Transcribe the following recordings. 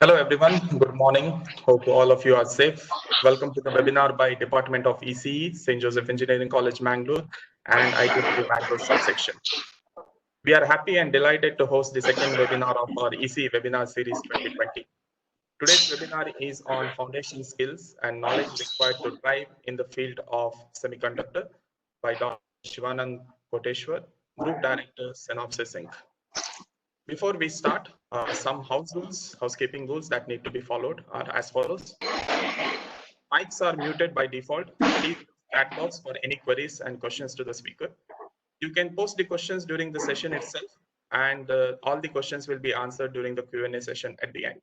Hello everyone, good morning. Hope all of you are safe. Welcome to the webinar by Department of ECE, St. Joseph Engineering College, Mangalore and IEEE Mangalore subsection. We are happy and delighted to host the second webinar of our ECE webinar series 2020. Today's webinar is on foundation skills and knowledge required to thrive in the field of semiconductor by Dr. Shivananda Koteshwar, Group Director, Synopsys Inc. Before we start, some housekeeping rules that need to be followed are as follows. Mics are muted by default. Please use chat box for any queries and questions to the speaker. You can post the questions during the session itself, and all the questions will be answered during the Q&A session at the end.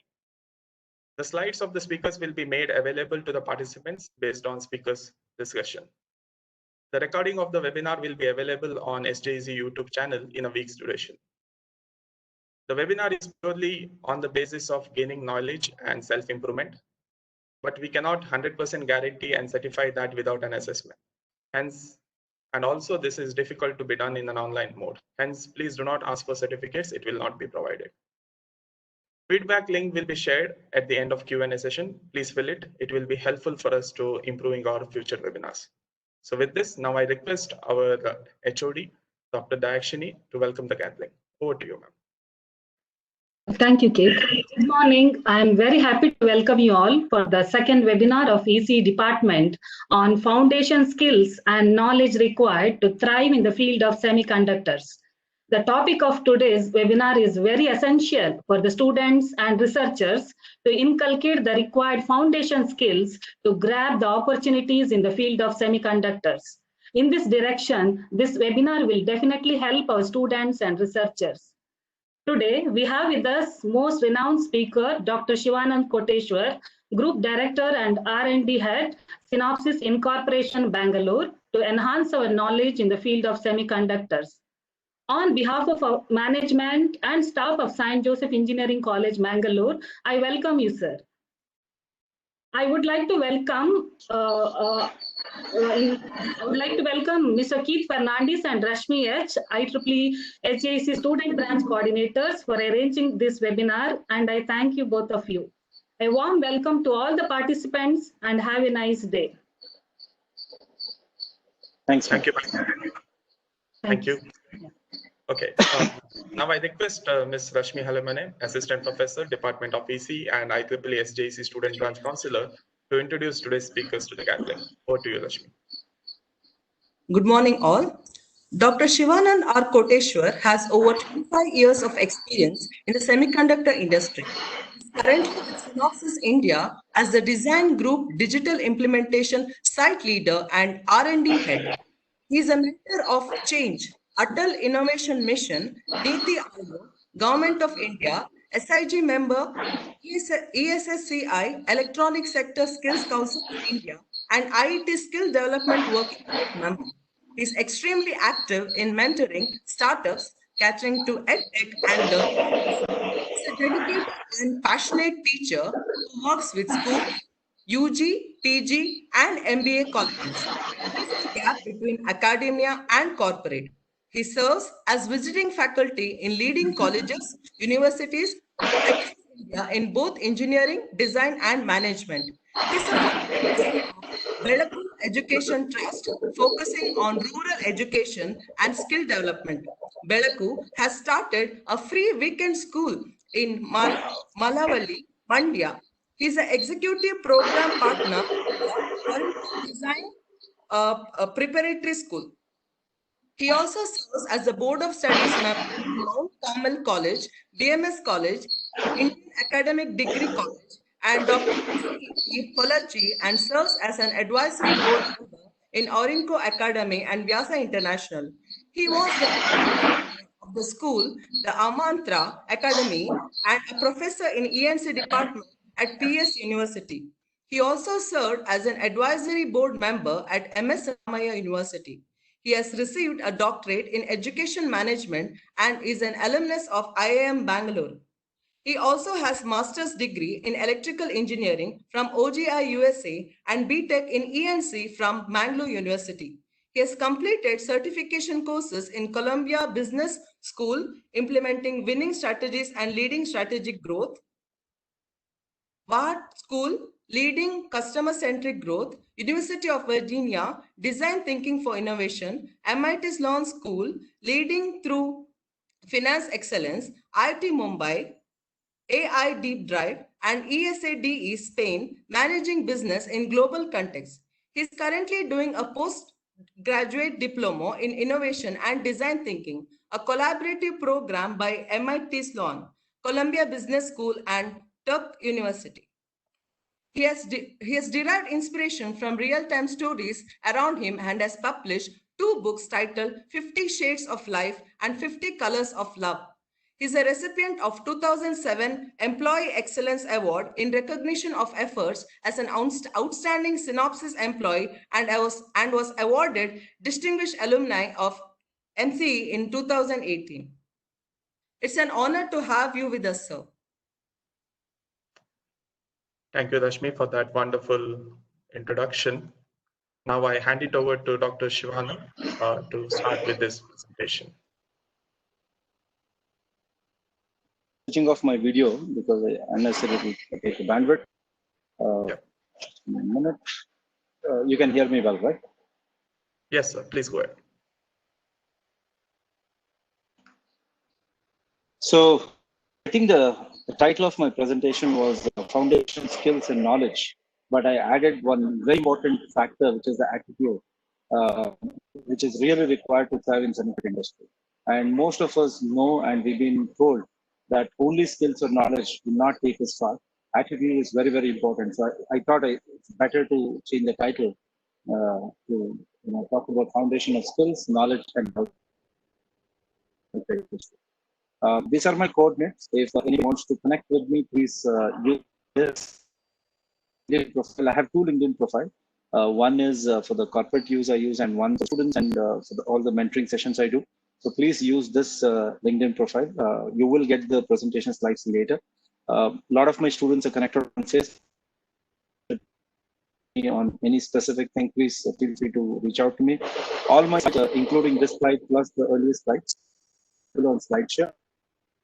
The slides of the speakers will be made available to the participants based on speakers' discussion. The recording of the webinar will be available on SJEC YouTube channel in a week's duration. The webinar is purely on the basis of gaining knowledge and self-improvement, but we cannot 100% guarantee and certify that without an assessment. Hence, and also this is difficult to be done in an online mode. Hence, please do not ask for certificates, it will not be provided. Feedback link will be shared at the end of Q&A session. Please fill it. It will be helpful for us to improving our future webinars. So with this, now I request our HOD, Dr. Dayakshini, to welcome the gathering. Over to you, ma'am. Thank you, Kate. Good morning. I am very happy to welcome you all for the second webinar of ECE department on foundation skills and knowledge required to thrive in the field of semiconductors. The topic of today's webinar is very essential for the students and researchers to inculcate the required foundation skills to grab the opportunities in the field of semiconductors. In this direction, this webinar will definitely help our students and researchers. Today, we have with us most renowned speaker, Dr. Shivananda Koteshwar, Group Director and R&D Head, Synopsys Inc, Bengaluru, to enhance our knowledge in the field of semiconductors. On behalf of our management and staff of St. Joseph Engineering College, Mangalore, I welcome you, sir. I would like to welcome Mr. Keith Fernandez and Rashmi H, IEEE HAC Student Branch Coordinators for arranging this webinar, and I thank you both of you. A warm welcome to all the participants and have a nice day. Thanks. Thank you. Thank you. Okay, now I request Ms. Rashmi Halamane, Assistant Professor, Department of EC and IEEE SJEC Student Branch Counselor, to introduce today's speakers to the gathering. Over to you, Rashmi. Good morning, all. Dr. Shivananda R. Koteshwar has over 25 years of experience in the semiconductor industry. He is currently with Synopsys India as the Design Group Digital Implementation Site Leader and R&D Head. He is a mentor of Change, Atal Innovation Mission, Niti Aayog, Government of India, SIG member, ESSCI, Electronic Sector Skills Council of India, and IET Skill Development Working Group member. He is extremely active in mentoring startups catering to EdTech and learning. He is a dedicated and passionate teacher who works with schools, UG, PG, and MBA colleges. There is a gap between academia and corporate. He serves as visiting faculty in leading colleges, universities across India in both engineering, design, and management. He is a Bengaluru Education Trust focusing on rural education and skill development. Bengaluru has started a free weekend school in Malavalli, Mandya. He is an executive program partner of Design Preparatory School. He also serves as the Board of Studies member of Mount Carmel College, BMS College, Indian Academic Degree College, and Dr. E. Polachi, and serves as an advisory board member in Orinco Academy and Vyasa International. He was the of the school, the Amantra Academy, and a professor in ENC department at PS University. He also served as an advisory board member at MS Ramaiah University. He has received a doctorate in education management and is an alumnus of IIM Bangalore. He also has master's degree in electrical engineering from OGI USA and BTech in ENC from Mangalore University. He has completed certification courses in Columbia Business School, implementing winning strategies and leading strategic growth. Ward School, leading customer-centric growth. University of Virginia, design thinking for innovation. MIT Sloan School, leading through finance excellence. IIT Mumbai, AI Deep Drive, and ESADE Spain, managing business in global context. He's currently doing a postgraduate diploma in innovation and design thinking, a collaborative program by MIT Sloan, Columbia Business School, and Tufts University. He has derived inspiration from real-time stories around him and has published 2 books titled 50 Shades of Life and 50 Colors of Love. He is a recipient of 2007 Employee Excellence Award in recognition of efforts as an outstanding Synopsys employee and was awarded Distinguished Alumni of MCE in 2018. It's an honor to have you with us, sir. Thank you, Rashmi, for that wonderful introduction. Now I hand it over to Dr. Shivananda to start with this presentation. Switching off my video because I unnecessarily take the bandwidth. Yeah. A minute. You can hear me well, right? Yes, sir. Please go ahead. So I think the title of my presentation was Foundation Skills and Knowledge, but I added one very important factor, which is the attitude, which is really required to thrive in semiconductor industry. And most of us know, and we've been told that only skills or knowledge will not take us far. Attitude is very, very important. So I thought it's better to change the title to talk about foundation of skills, knowledge, and health. These are my coordinates. If anyone wants to connect with me, please use this LinkedIn profile. I have 2 LinkedIn profiles. One is for the corporate use I use, and one for students and for all the mentoring sessions I do. So please use this LinkedIn profile. You will get the presentation slides later. A lot of my students are connected on Facebook. On any specific thing, please feel free to reach out to me. All my slides, including this slide plus the earlier slides, will on SlideShare.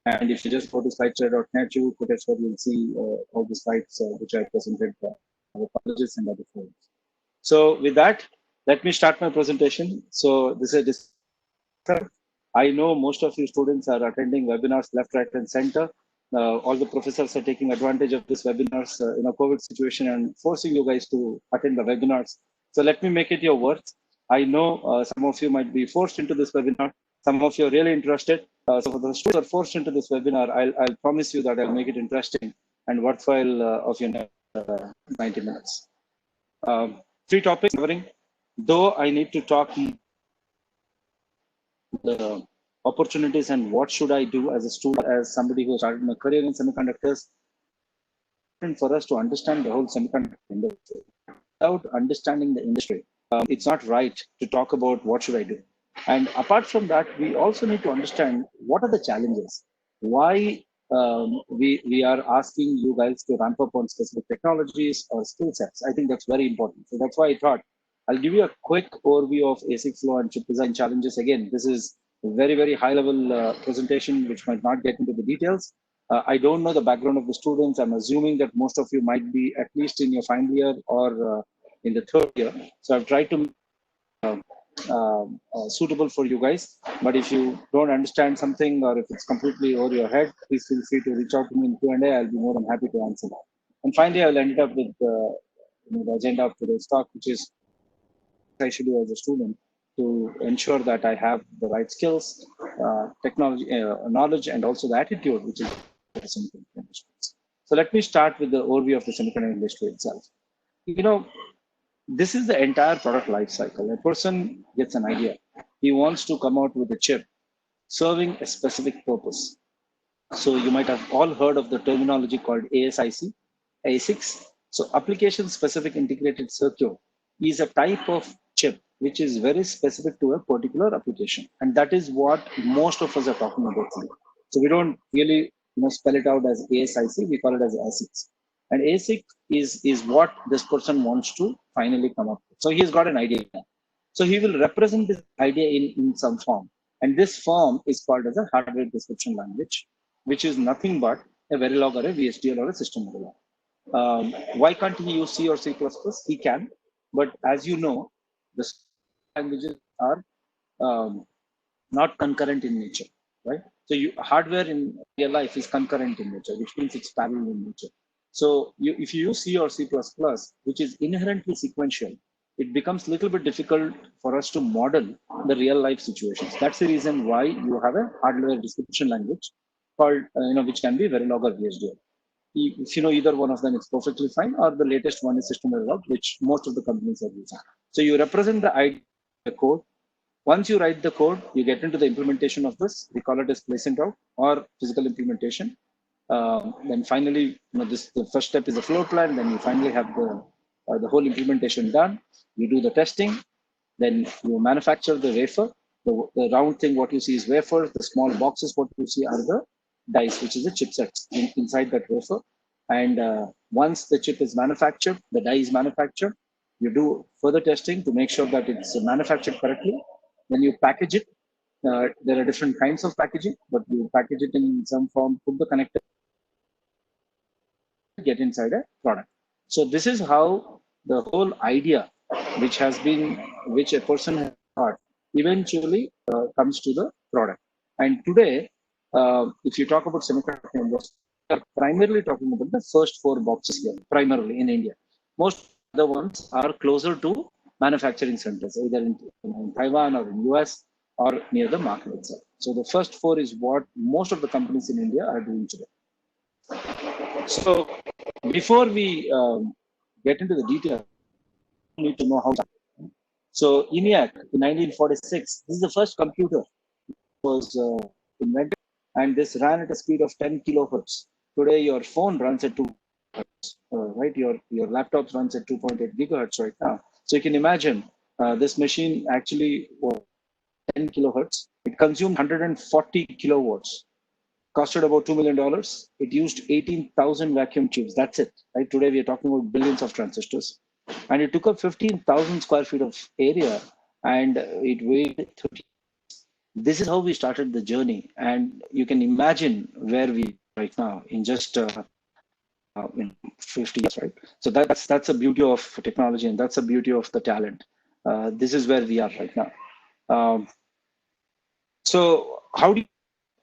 And if you just go to slideshare.net, you will see all the slides which I presented our colleges and other forums. So with that, let me start my presentation. So this is I know most of you students are attending webinars left, right, and center. All the professors are taking advantage of this webinars in a COVID situation and forcing you guys to attend the webinars. So let me make it your words. I know some of you might be forced into this webinar. Some of you are really interested. So for the students who are forced into this webinar, I'll promise you that I'll make it interesting and worthwhile of your 90 minutes. 3 topics covering. Though I need to talk the opportunities and what should I do as a student, as somebody who started my career in semiconductors, and for us to understand the whole semiconductor industry. Without understanding the industry, it's not right to talk about what should I do. And apart from that, we also need to understand what are the challenges, why we are asking you guys to ramp up on specific technologies or skill sets. I think that's very important. So that's why I thought I'll give you a quick overview of ASIC flow and chip design challenges. Again, this is a very, very high level presentation, which might not get into the details. I don't know the background of the students. I'm assuming that most of you might be at least in your final year or in the 3rd year. So I've tried to suitable for you guys. But if you don't understand something or if it's completely over your head, please feel free to reach out to me in Q&A. I'll be more than happy to answer that. And finally, I'll end up with the agenda of today's talk, which is what I should do as a student to ensure that I have the right skills, technology, knowledge, and also the attitude, which is the semiconductor industry. So let me start with the overview of the semiconductor industry itself. This is the entire product life cycle. A person gets an idea. He wants to come out with a chip serving a specific purpose. So you might have all heard of the terminology called ASIC, ASICs. So application specific integrated circuit is a type of chip which is very specific to a particular application. And that is what most of us are talking about today. So we don't really spell it out as ASIC, we call it as ASICs. And ASIC is what this person wants to finally come up with. So he's got an idea. So he will represent this idea in some form. And this form is called as a hardware description language, which is nothing but a Verilog or a VHDL or a system Verilog. Why can't he use C or C++? He can, but as you know, the languages are not concurrent in nature, right? So hardware in real life is concurrent in nature, which means it's parallel in nature. So if you use C or C++, which is inherently sequential, it becomes a little bit difficult for us to model the real life situations. That's the reason why you have a hardware description language called, which can be Verilog or VHDL. If you know either one of them, it's perfectly fine, or the latest one is system Verilog, which most of the companies are using. So you represent the idea, the code. Once you write the code, you get into the implementation of this. We call it as place and route or physical implementation. Then finally, the first step is the floor plan. Then you finally have the whole implementation done. You do the testing. Then you manufacture the wafer. The round thing, what you see is wafers. The small boxes, what you see are the dice, which is the chipsets inside that wafer. And once the chip is manufactured, the die is manufactured. You do further testing to make sure that it's manufactured correctly. Then you package it. There are different kinds of packaging, but you package it in some form, put the connector, get inside a product. So this is how the whole idea, which a person has thought, eventually comes to the product. And today, if you talk about semiconductor, we are primarily talking about the first 4 boxes here, primarily in India. Most other ones are closer to manufacturing centers, either in Taiwan or in US or near the market itself. So the first 4 is what most of the companies in India are doing today. So before we get into the detail, we need to know how. So ENIAC in 1946, this is the first computer was invented, and this ran at a speed of 10 kilohertz. Today, your phone runs at 2 gigahertz, right? Your laptops runs at 2.8 gigahertz right now. So you can imagine this machine actually was 10 kilohertz. It consumed 140 kilowatts, costed about $2 million. It used 18,000 vacuum tubes. That's it, right? Today, we are talking about billions of transistors. And it took up 15,000 square feet of area, and it weighed 30. This is how we started the journey. And you can imagine where we are right now in just in 50 years, right? So that's the beauty of technology, and that's the beauty of the talent. This is where we are right now. So how do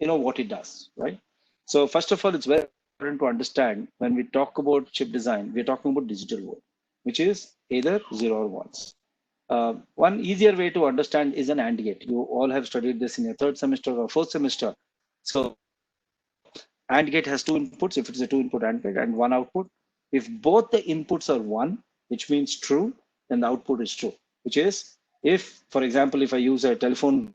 you know what it does, right? So first of all, it's very important to understand when we talk about chip design, we're talking about digital world, which is either 0 or 1s. One easier way to understand is an AND gate. You all have studied this in your 3rd semester or 4th semester. So AND gate has 2 inputs, if it's a 2-input AND gate, and 1 output. If both the inputs are 1, which means true, then the output is true, which is if, for example, if I use a telephone,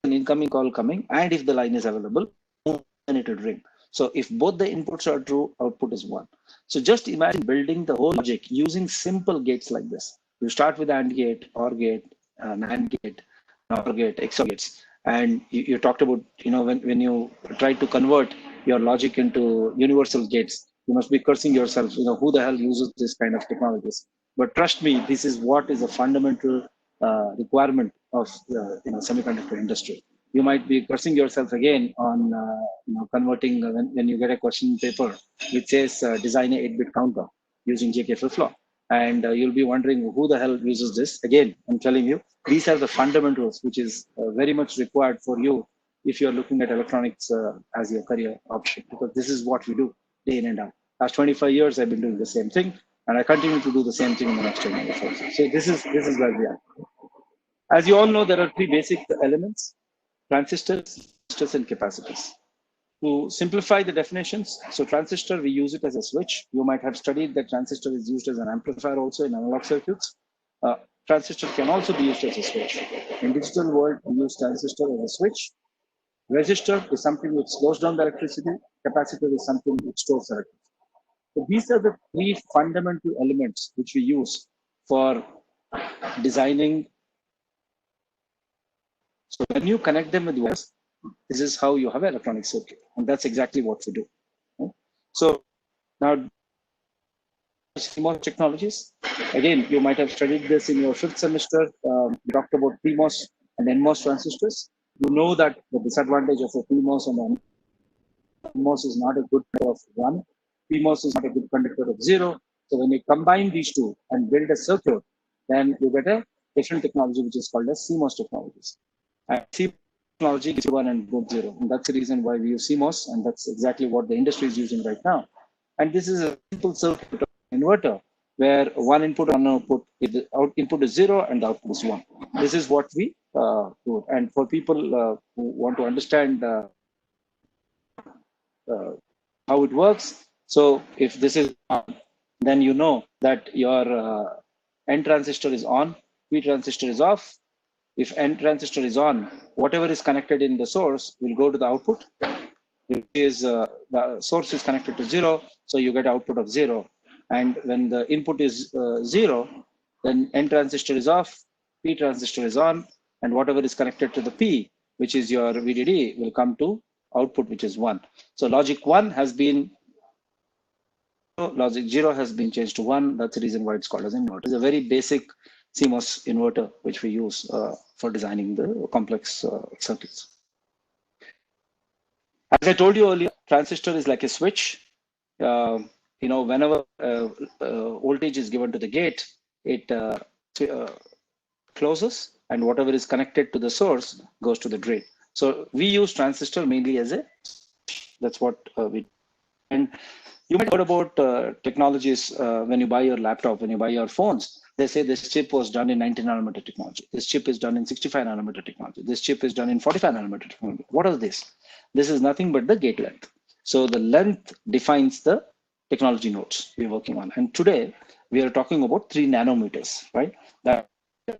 an incoming call coming, and if the line is available, then it will ring. So if both the inputs are true, output is 1. So just imagine building the whole logic using simple gates like this. You start with AND gate, OR gate, NAND gate, NOR gate, XOR gates. And you talked about, when you try to convert your logic into universal gates, you must be cursing yourself, who the hell uses this kind of technologies? But trust me, this is what is a fundamental requirement of the semiconductor industry. You might be cursing yourself again on converting when you get a question paper which says design a 8-bit counter using JK flip-flop, and you'll be wondering who the hell uses this. Again, I'm telling you, these are the fundamentals which is very much required for you if you're looking at electronics as your career option, because this is what we do day in and out. Last 25 years, I've been doing the same thing, and I continue to do the same thing in the next 10 years also. So this is where we are. As you all know, there are 3 basic elements: transistors, and capacitors. To simplify the definitions, so transistor, we use it as a switch. You might have studied that transistor is used as an amplifier also in analog circuits. Transistor can also be used as a switch. In digital world, we use transistor as a switch. Resistor is something which slows down the electricity. Capacitor is something which stores electricity. So these are the 3 fundamental elements which we use for designing. So when you connect them with wires, this is how you have an electronic circuit, and that's exactly what we do. Okay? So now, CMOS technologies. Again, you might have studied this in your 5th semester. We talked about PMOS and NMOS transistors. You know that the disadvantage of a PMOS and NMOS is not a good conductor of 1. PMOS is not a good conductor of 0. So when you combine these two and build a circuit, then you get a different technology which is called as CMOS technologies. And CMOS technology gives 1 and both 0. And that's the reason why we use CMOS, and that's exactly what the industry is using right now. And this is a simple circuit inverter where one input and one output, the input is 0 and the output is 1. This is what we do. And for people who want to understand how it works, so if this is on, then you know that your N transistor is on, P transistor is off. If N transistor is on, whatever is connected in the source will go to the output. Which is the source is connected to 0, so you get output of 0. And when the input is 0, then N transistor is off, P transistor is on, and whatever is connected to the P, which is your VDD, will come to output, which is 1. So logic 1 has been, logic 0 has been changed to 1. That's the reason why it's called as an inverter. It's a very basic CMOS inverter, which we use for designing the complex circuits. As I told you earlier, transistor is like a switch. Whenever voltage is given to the gate, it closes, and whatever is connected to the source goes to the drain. So we use transistor mainly as a, that's what we do. And you might have heard about technologies when you buy your laptop, when you buy your phones. They say this chip was done in 90 nanometer technology. This chip is done in 65 nanometer technology. This chip is done in 45 nanometer technology. What is this? This is nothing but the gate length. So the length defines the technology nodes we're working on. And today we are talking about 3 nanometers, right? That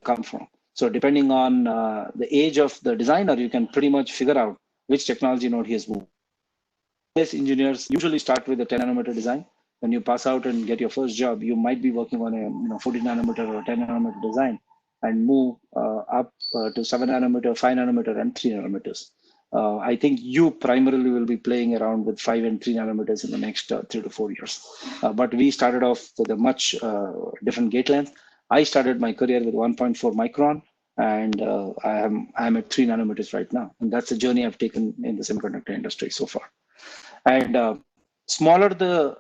come from. So depending on the age of the designer, you can pretty much figure out which technology node he has moved. Yes, engineers usually start with a 10 nanometer design. When you pass out and get your first job, you might be working on a 14 nanometer or 10 nanometer design and move up to 7 nanometer, 5 nanometer, and 3 nanometers. I think you primarily will be playing around with 5 and 3 nanometers in the next 3 to 4 years. But we started off with a much different gate length. I started my career with 1.4 micron, and I am at 3 nanometers right now. And that's the journey I've taken in the semiconductor industry so far. And smaller the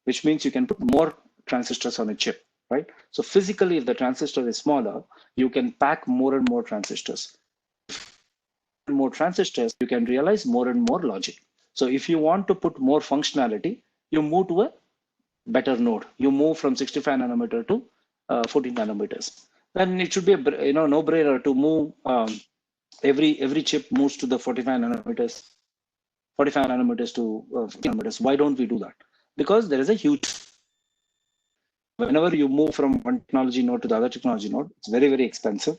which means you can put more transistors on a chip, right? So physically, if the transistor is smaller, you can pack more and more transistors. More transistors, you can realize more and more logic. So if you want to put more functionality, you move to a better node. You move from 65 nanometer to 14 nanometers. Then it should be a no-brainer to move. Every chip moves to the 45 nanometers to 50 nanometers. Why don't we do that? Because there is a huge. Whenever you move from one technology node to the other technology node, it's very, very expensive.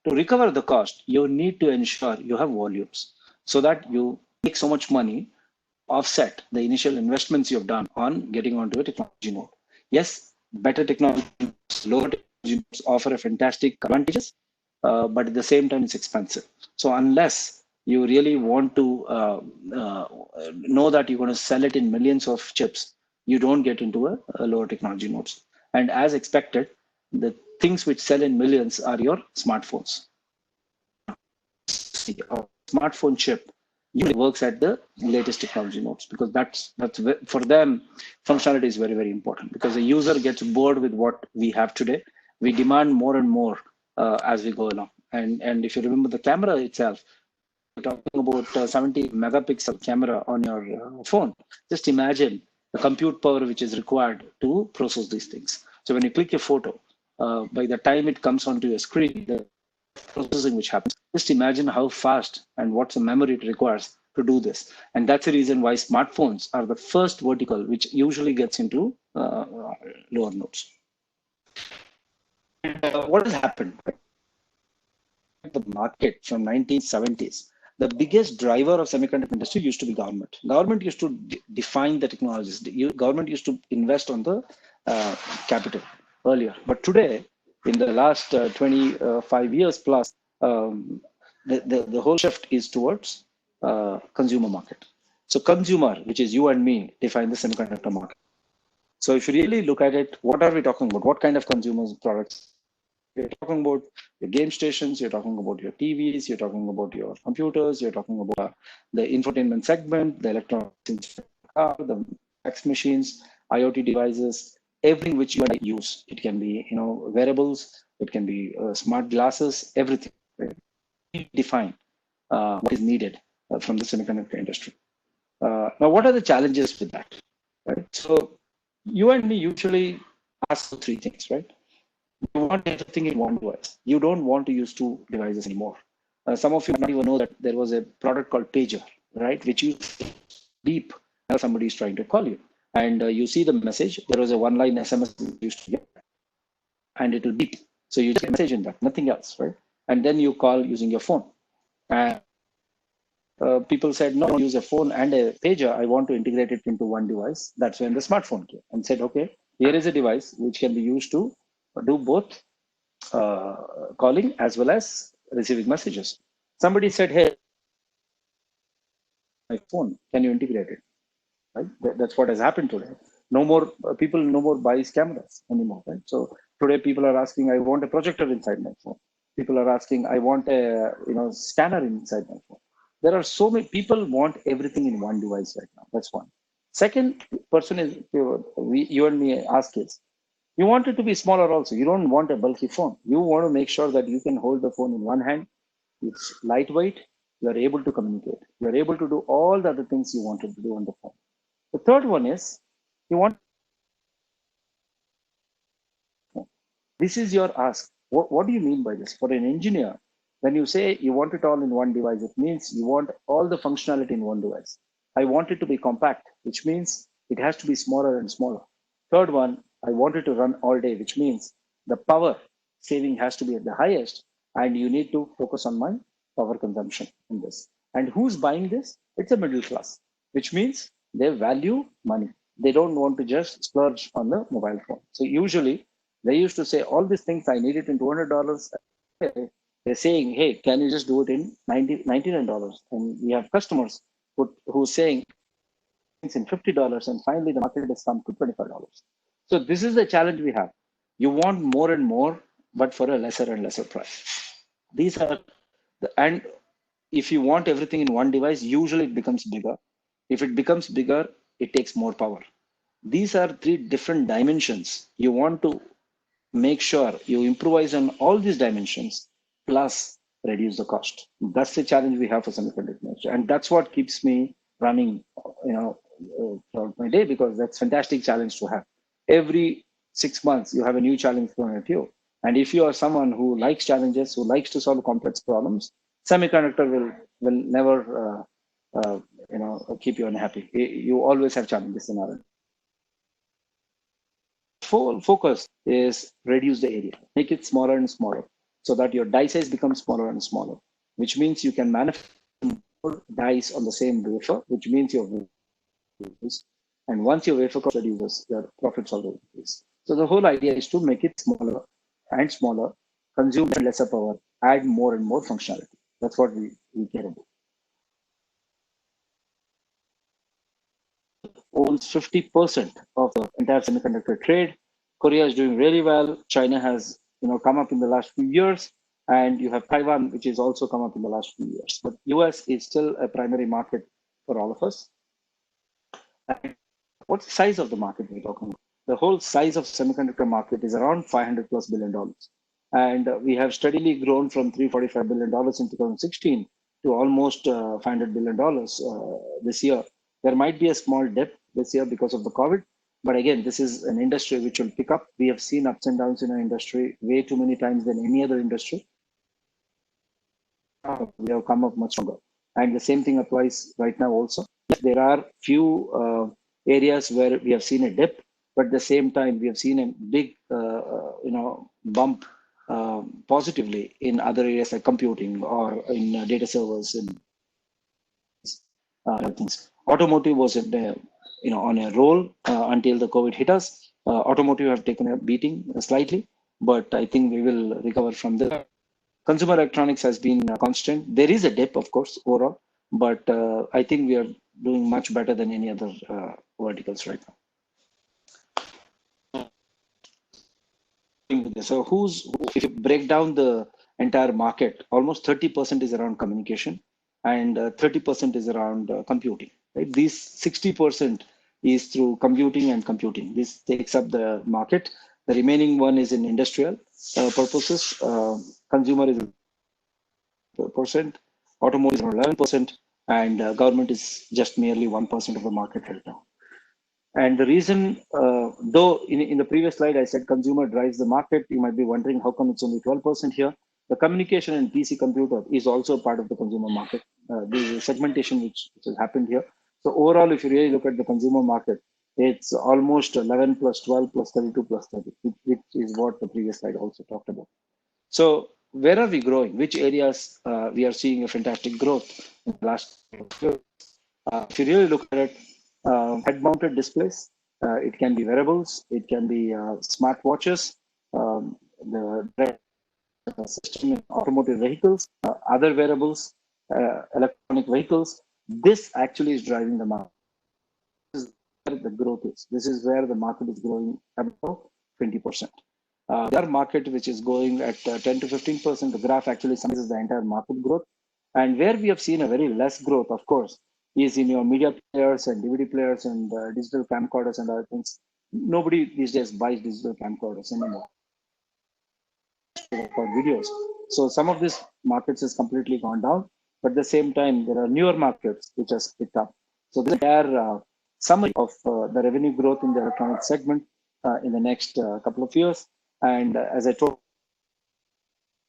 To recover the cost, you need to ensure you have volumes so that you make so much money, offset the initial investments you've done on getting onto a technology node. Yes, better technology, lower technology offer a fantastic advantages, but at the same time, it's expensive. So unless you really want to know that you're going to sell it in millions of chips, you don't get into a lower technology nodes. And as expected, the things which sell in millions are your smartphones. A smartphone chip usually works at the latest technology nodes because that's for them, functionality is very, very important because the user gets bored with what we have today. We demand more and more as we go along. And if you remember the camera itself, we're talking about 70 megapixel camera on your phone. Just imagine the compute power which is required to process these things. So when you click a photo, by the time it comes onto your screen, the processing which happens, just imagine how fast and what's the memory it requires to do this. And that's the reason why smartphones are the first vertical which usually gets into lower nodes. What has happened? The market from 1970s, the biggest driver of semiconductor industry used to be government. Government used to define the technologies. Government used to invest on the capital earlier. But today, in the last 25 years plus, the whole shift is towards consumer market. So consumer, which is you and me, define the semiconductor market. So if you really look at it, what are we talking about? What kind of consumer products? You're talking about your game stations, you're talking about your TVs, you're talking about your computers, you're talking about the infotainment segment, the electronics, the fax machines, IoT devices, everything which you use. It can be, wearables, it can be smart glasses, everything. Right? Define what is needed from the semiconductor industry. Now, what are the challenges with that? Right. So, you and me usually ask three things, right? You want everything in one device. You don't want to use two devices anymore. Some of you might not even know that there was a product called pager, right? Which you beep when somebody is trying to call you. And you see the message. There was a one-line SMS used to get, and it will beep. So you just get a message in that, nothing else, right? And then you call using your phone. And people said, no, use a phone and a pager. I want to integrate it into one device. That's when the smartphone came and said, okay, here is a device which can be used to do both calling as well as receiving messages. Somebody said, hey, my phone, can you integrate it? Right? That's what has happened today. No more people, no more buys cameras anymore. Right? So today people are asking, I want a projector inside my phone. People are asking, I want a scanner inside my phone. There are so many people want everything in one device right now. That's one. Second person is you and me ask is, you want it to be smaller also. You don't want a bulky phone. You want to make sure that you can hold the phone in one hand. It's lightweight. You are able to communicate. You are able to do all the other things you wanted to do on the phone. The third one is, you want, this is your ask. What do you mean by this? For an engineer, when you say you want it all in one device, it means you want all the functionality in one device. I want it to be compact, which means it has to be smaller and smaller. Third one, I want it to run all day, which means the power saving has to be at the highest, and you need to focus on my power consumption in this. And who's buying this? It's a middle class, which means they value money. They don't want to just splurge on the mobile phone. So usually they used to say all these things, I need it in $200. They're saying, hey, can you just do it in $99? And we have customers who are saying it's in $50, and finally the market has come to $25. So this is the challenge we have. You want more and more, but for a lesser and lesser price. These are and if you want everything in one device, usually it becomes bigger. If it becomes bigger, it takes more power. These are three different dimensions. You want to make sure you improvise on all these dimensions, plus reduce the cost. That's the challenge we have for semiconductors, and that's what keeps me running, throughout my day, because that's a fantastic challenge to have. Every 6 months, you have a new challenge thrown at you. And if you are someone who likes challenges, who likes to solve complex problems, semiconductor will never, keep you unhappy. You always have challenges in R&D. Full focus is reduce the area, make it smaller and smaller, so that your die size becomes smaller and smaller, which means you can manufacture more dies on the same wafer, which means your wafer, and once your wafer cost reduces, your profits also increase. So the whole idea is to make it smaller and smaller, consume lesser power, add more and more functionality. That's what we care about. Owns 50% of the entire semiconductor trade. Korea is doing really well. China has come up in the last few years, and you have Taiwan, which has also come up in the last few years. But US is still a primary market for all of us. And what's the size of the market we're talking about? The whole size of semiconductor market is around $500+ billion. And we have steadily grown from $345 billion in 2016 to almost $500 billion this year. There might be a small dip this year because of the COVID, but again, this is an industry which will pick up. We have seen ups and downs in our industry way too many times than any other industry. We have come up much stronger. And the same thing applies right now also. There are few areas where we have seen a dip, but at the same time, we have seen a big, bump positively in other areas like computing or in data servers and things. Automotive was on a roll until the COVID hit us. Automotive have taken a beating slightly, but I think we will recover from there. Consumer electronics has been constant. There is a dip, of course, overall, but I think we are doing much better than any other verticals right now. So if you break down the entire market, almost 30% is around communication and 30% is around computing. Right? These 60% is through computing and computing. This takes up the market. The remaining one is in industrial purposes. Consumer is percent, automotive is around 11%, and government is just merely 1% of the market right now. And the reason, though in the previous slide I said consumer drives the market, you might be wondering how come it's only 12% here. The communication and PC computer is also part of the consumer market. There is a segmentation which has happened here. So overall, if you really look at the consumer market, it's almost 11 plus 12 plus 32 plus 30, which is what the previous slide also talked about. So where are we growing? Which areas we are seeing a fantastic growth in the last year? If you really look at it, head-mounted displays, it can be wearables, it can be smart watches, the system in automotive vehicles, other wearables, electronic vehicles. This actually is driving the market. This is where the growth is. This is where the market is growing about 20%. The other market, which is going at 10 to 15%, the graph actually summarizes the entire market growth. And where we have seen a very less growth, of course, is in your media players and DVD players and digital camcorders and other things. Nobody these days buys digital camcorders anymore for videos. So some of these markets has completely gone down, but at the same time, there are newer markets which has picked up. So this is summary of the revenue growth in the electronic segment in the next couple of years. And as I told,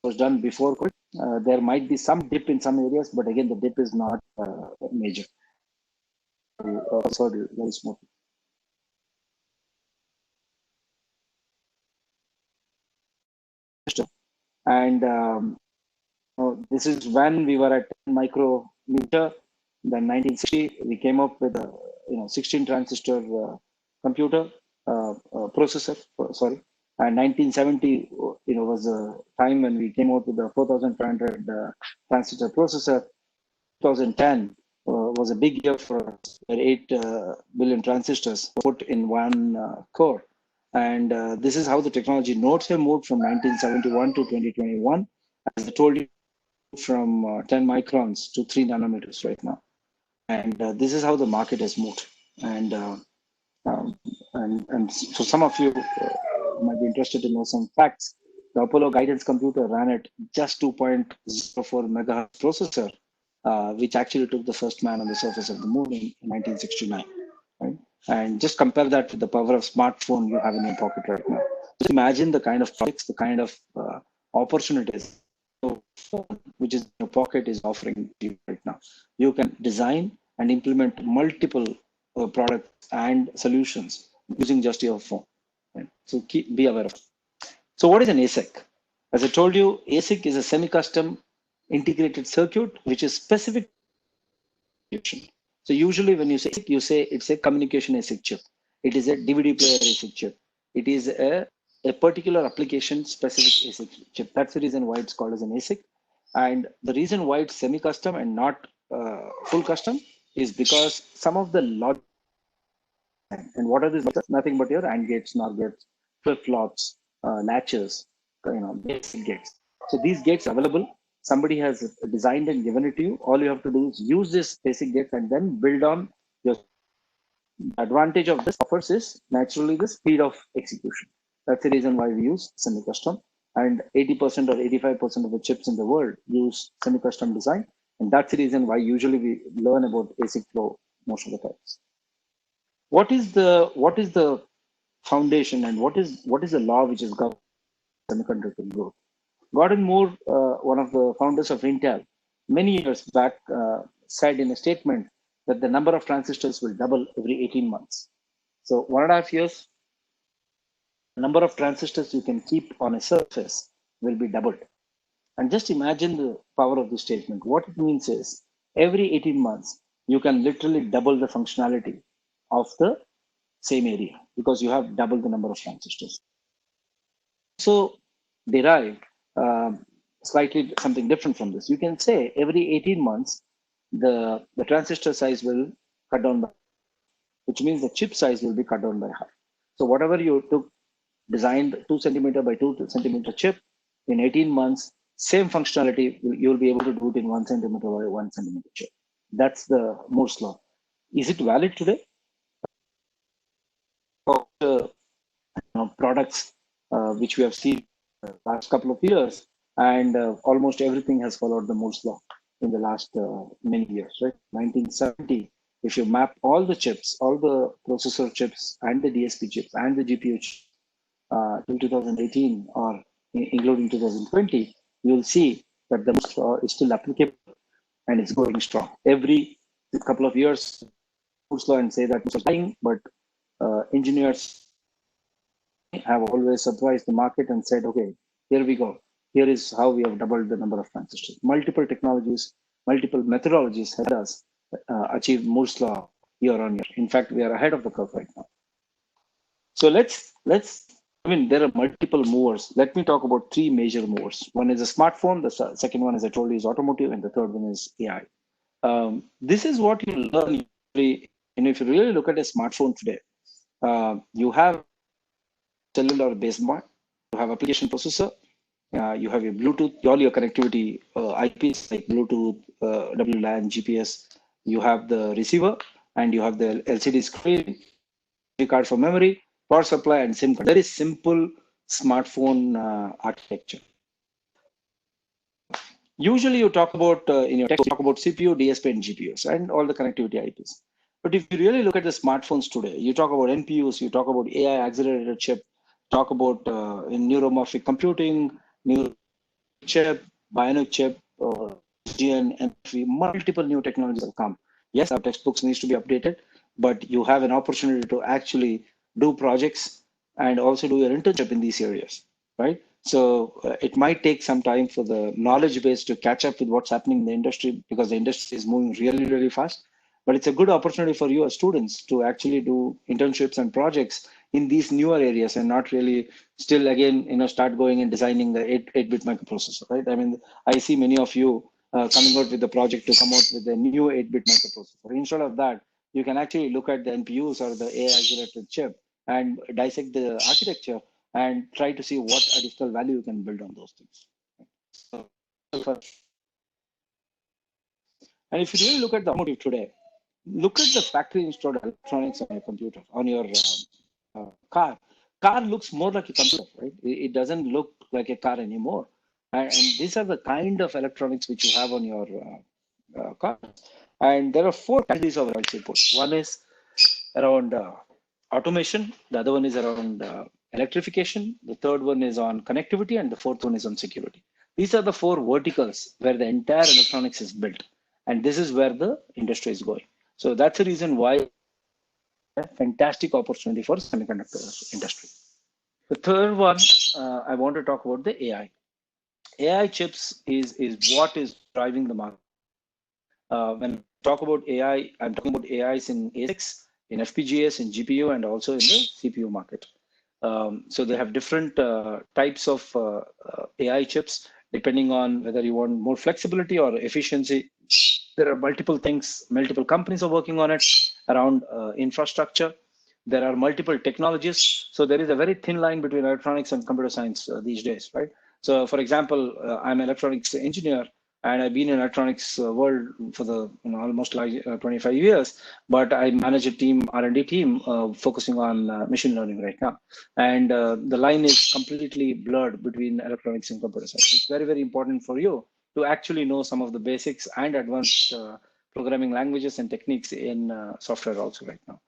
was done before COVID. There might be some dip in some areas, but again, the dip is not major. Sorry, very smooth. And this is when we were at 10 micrometer. Then 1960, we came up with a 16 transistor computer processor. Sorry. And 1970, was a time when we came out with the 4500 transistor processor. 2010 was a big year for 8 billion transistors put in one core. And this is how the technology nodes have moved from 1971 to 2021. As I told you, from 10 microns to 3 nanometers right now. And this is how the market has moved. And so some of you might be interested to know some facts. The Apollo guidance computer ran at just 2.04 megahertz processor, which actually took the first man on the surface of the moon in 1969. Right? And just compare that with the power of smartphone you have in your pocket right now. Just imagine the kind of products, the kind of opportunities which is in your pocket is offering you right now. You can design and implement multiple products and solutions using just your phone. Right? So be aware of it. So what is an ASIC? As I told you, ASIC is a semi-custom integrated circuit which is specific. So usually when you say it's a communication ASIC chip. It is a DVD player ASIC chip. It is a particular application specific ASIC chip. That's the reason why it's called as an ASIC. And the reason why it's semi-custom and not full custom is because some of the logic, and what are these? Nothing but your AND gates, NOR gates, flip-flops, latches, basic gates. So these gates are available. Somebody has designed and given it to you. All you have to do is use this basic gates and then build on your advantage of this offers is naturally the speed of execution. That's the reason why we use semi-custom. And 80% or 85% of the chips in the world use semi-custom design. And that's the reason why usually we learn about ASIC flow most of the times. What is the foundation and what is the law which is governing semiconductor growth? Gordon Moore, one of the founders of Intel, many years back said in a statement that the number of transistors will double every 18 months. So 1.5 years, the number of transistors you can keep on a surface will be doubled. And just imagine the power of this statement. What it means is every 18 months, you can literally double the functionality of the same area because you have double the number of transistors. So derived slightly something different from this. You can say every 18 months, the transistor size will cut down by, which means the chip size will be cut down by half. So whatever you took designed 2 centimeter by 2 centimeter chip. In 18 months, same functionality, you'll be able to do it in 1 centimeter by 1 centimeter chip. That's the Moore's law. Is it valid today? For products which we have seen last couple of years, and almost everything has followed the Moore's law in the last many years, right? 1970, if you map all the chips, all the processor chips and the DSP chips and the GPU chips till 2018 or including 2020, you'll see that the Moore's law is still applicable and it's going strong. Every couple of years, Moore's law and say that it's dying, but engineers have always surprised the market and said, okay, here we go. Here is how we have doubled the number of transistors. Multiple technologies, multiple methodologies help us achieve Moore's law year on year. In fact, we are ahead of the curve right now. So I mean, there are multiple movers. Let me talk about 3 major movers. One is a smartphone. The second one, as I told you, is automotive. And the third one is AI. This is what you learn. And if you really look at a smartphone today, you have cellular baseband, you have application processor, you have your Bluetooth, all your connectivity IPs like Bluetooth, WLAN, GPS. You have the receiver, and you have the LCD screen, card for memory, power supply, and SIM card. Very simple smartphone architecture. Usually, you talk about in your text, you talk about CPU, DSP, and GPUs, and all the connectivity IPs. But if you really look at the smartphones today, you talk about NPUs, you talk about AI accelerated chip, talk about in neuromorphic computing, new chip, bionic chip, GN, MP, multiple new technologies have come. Yes, our textbooks needs to be updated, but you have an opportunity to actually do projects and also do your internship in these areas, right? So it might take some time for the knowledge base to catch up with what's happening in the industry, because the industry is moving really, really fast. But it's a good opportunity for you as students to actually do internships and projects in these newer areas and not really still again, start going and designing the 8-bit microprocessor, right? I mean, I see many of you coming out with the project to come out with a new 8-bit microprocessor. Instead of that, you can actually look at the NPUs or the AI accelerated chip and dissect the architecture and try to see what additional value you can build on those things. And if you really look at the automotive today, look at the factory installed electronics on your computer, on your car. Car looks more like a computer, right? It doesn't look like a car anymore. And these are the kind of electronics which you have on your car. And there are 4 categories of electronics. One is around automation. The other one is around electrification. The third one is on connectivity. And the fourth one is on security. These are the 4 verticals where the entire electronics is built. And this is where the industry is going. So that's the reason why a fantastic opportunity for semiconductor industry. The third one, I want to talk about the AI. AI chips is what is driving the market. When I talk about AI, I'm talking about AIs in ASICs, in FPGAs, in GPU, and also in the CPU market. So they have different types of AI chips, depending on whether you want more flexibility or efficiency. There are multiple things, multiple companies are working on it around infrastructure. There are multiple technologies. So there is a very thin line between electronics and computer science these days, right? So for example, I'm an electronics engineer, and I've been in electronics world for the almost like 25 years, but I manage a team, R&D team, focusing on machine learning right now. And the line is completely blurred between electronics and computer science. It's very, very important for you to actually know some of the basics and advanced programming languages and techniques in software also right now.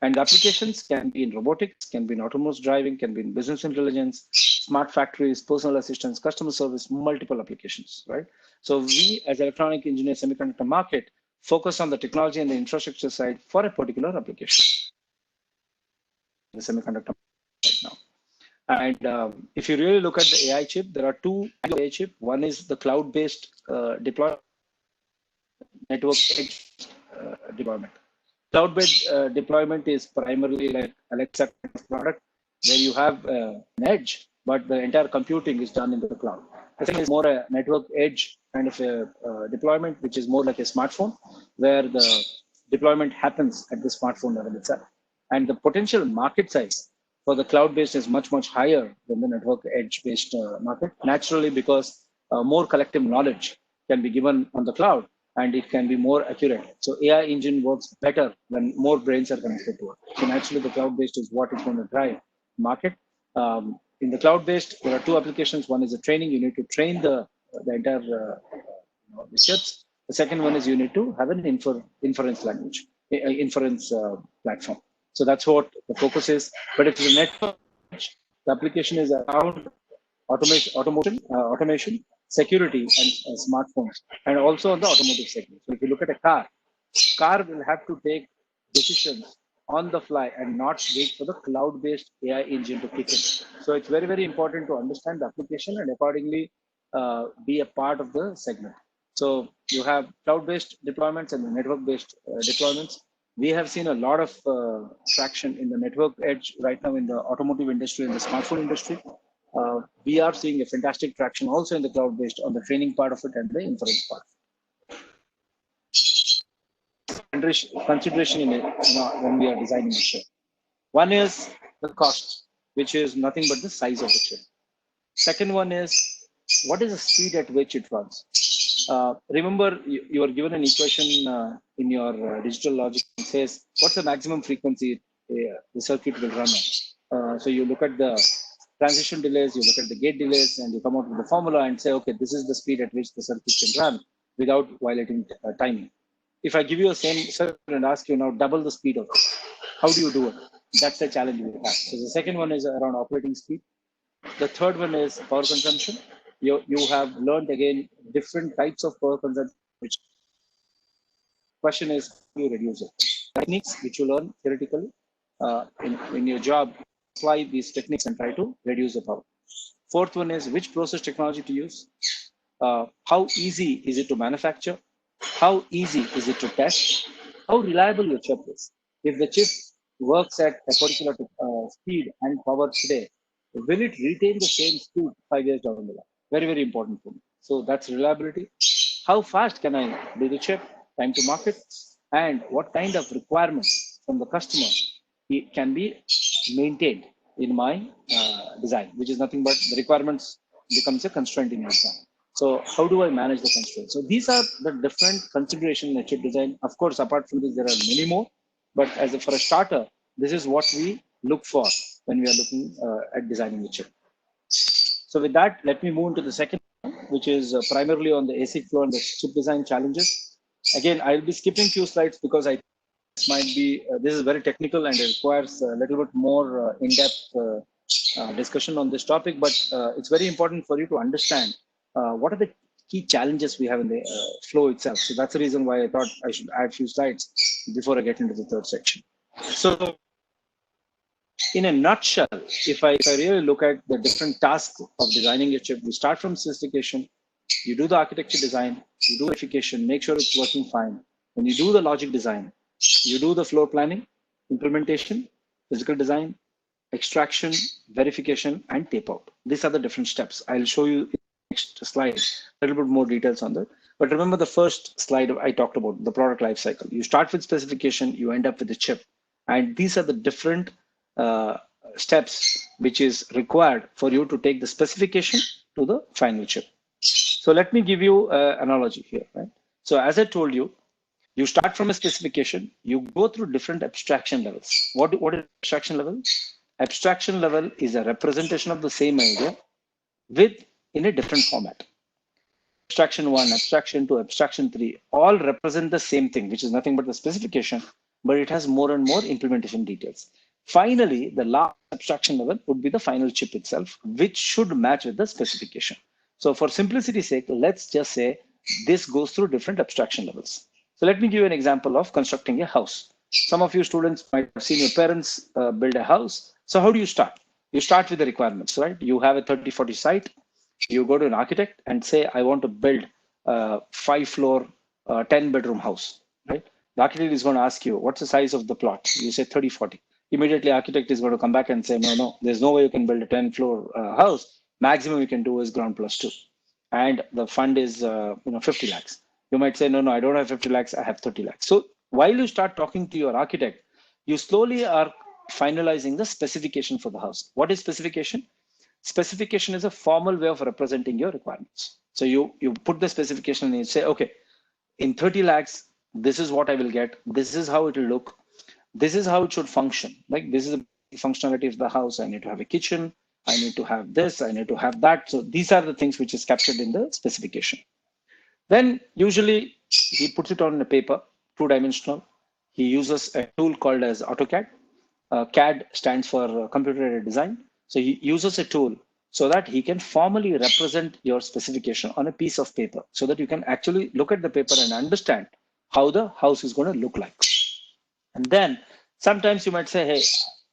And the applications can be in robotics, can be in autonomous driving, can be in business intelligence, smart factories, personal assistance, customer service, multiple applications, right? So we, as electronic engineers, semiconductor market, focus on the technology and the infrastructure side for a particular application. The semiconductor right now. And if you really look at the AI chip, there are 2 AI chip. One is the cloud-based deployment, network edge deployment. Cloud-based deployment is primarily like Alexa product, where you have an edge, but the entire computing is done in the cloud. I think it's more a network edge kind of a deployment, which is more like a smartphone, where the deployment happens at the smartphone level itself. And the potential market size for the cloud-based is much, much higher than the network edge-based market, naturally, because more collective knowledge can be given on the cloud and it can be more accurate. So AI engine works better when more brains are connected to it. So naturally, the cloud-based is what is going to drive market. In the cloud-based, there are two applications. One is the training. You need to train the entire the chips. The second one is you need to have an inference language, inference platform. So that's what the focus is. But if it's a network, the application is around automation, security, and smartphones, and also on the automotive segment. So if you look at a car will have to take decisions on the fly and not wait for the cloud-based AI engine to kick in. So it's very, very important to understand the application and accordingly be a part of the segment. So you have cloud-based deployments and network-based deployments. We have seen a lot of traction in the network edge right now in the automotive industry and the smartphone industry. We are seeing a fantastic traction also in the cloud-based on the training part of it and the inference part. Consideration in it, when we are designing the chip. One is the cost, which is nothing but the size of the chip. Second one is what is the speed at which it runs. Remember, you are given an equation in your digital logic that says what's the maximum frequency the circuit will run on. So you look at the transition delays, you look at the gate delays, and you come out with the formula and say, okay, this is the speed at which the circuit can run without violating timing. If I give you a same circuit and ask you now double the speed of it, how do you do it? That's the challenge we have. So the second one is around operating speed. The third one is power consumption. You have learned again different types of power consumption. Which question is, how do you reduce it? Techniques which you learn theoretically in your job, apply these techniques and try to reduce the power. Fourth one is which process technology to use. How easy is it to manufacture? How easy is it to test? How reliable your chip is? If the chip works at a particular speed and power today, will it retain the same speed 5 years down the line? Very, very important for me. So that's reliability. How fast can I do the chip? Time to market. And what kind of requirements from the customer can be maintained in my design, which is nothing but the requirements becomes a constraint in your design. So how do I manage the constraints? So these are the different considerations in a chip design. Of course, apart from this, there are many more. But for a starter, this is what we look for when we are looking at designing the chip. So with that, let me move into the second one, which is primarily on the ASIC flow and the chip design challenges. Again, I'll be skipping few slides because this might be, this is very technical and it requires a little bit more in-depth discussion on this topic, but it's very important for you to understand what are the key challenges we have in the flow itself. So that's the reason why I thought I should add a few slides before I get into the third section. So in a nutshell, if I really look at the different tasks of designing a chip, we start from specification, you do the architecture design, you do verification, make sure it's working fine. When you do the logic design, you do the floor planning, implementation, physical design, extraction, verification, and tape out. These are the different steps. I'll show you in the next slide a little bit more details on that. But remember the first slide I talked about, the product lifecycle. You start with specification, you end up with the chip. And these are the different steps which is required for you to take the specification to the final chip. So let me give you an analogy here. Right? So as I told you, you start from a specification, you go through different abstraction levels. What is abstraction level? Abstraction level is a representation of the same idea in a different format. Abstraction 1, abstraction 2, abstraction 3, all represent the same thing, which is nothing but the specification, but it has more and more implementation details. Finally, the last abstraction level would be the final chip itself, which should match with the specification. So for simplicity's sake, let's just say this goes through different abstraction levels. So let me give you an example of constructing a house. Some of you students might have seen your parents build a house. So how do you start? You start with the requirements, right? You have a 30-40 site. You go to an architect and say, I want to build a 5-floor, 10-bedroom house, right? The architect is going to ask you, what's the size of the plot? You say 30-40. Immediately, architect is going to come back and say, no, there's no way you can build a 10-floor house. Maximum you can do is ground plus 2. And the fund is 50 lakhs. You might say, no, I don't have 50 lakhs, I have 30 lakhs. So while you start talking to your architect, you slowly are finalizing the specification for the house. What is specification? Specification is a formal way of representing your requirements. So you put the specification and you say, okay, in 30 lakhs, this is what I will get. This is how it will look. This is how it should function. Like this is the functionality of the house. I need to have a kitchen. I need to have this. I need to have that. So these are the things which is captured in the specification. Then usually he puts it on a paper, 2-dimensional. He uses a tool called as AutoCAD. CAD stands for computer-aided design. So he uses a tool so that he can formally represent your specification on a piece of paper so that you can actually look at the paper and understand how the house is going to look like. And then sometimes you might say, hey,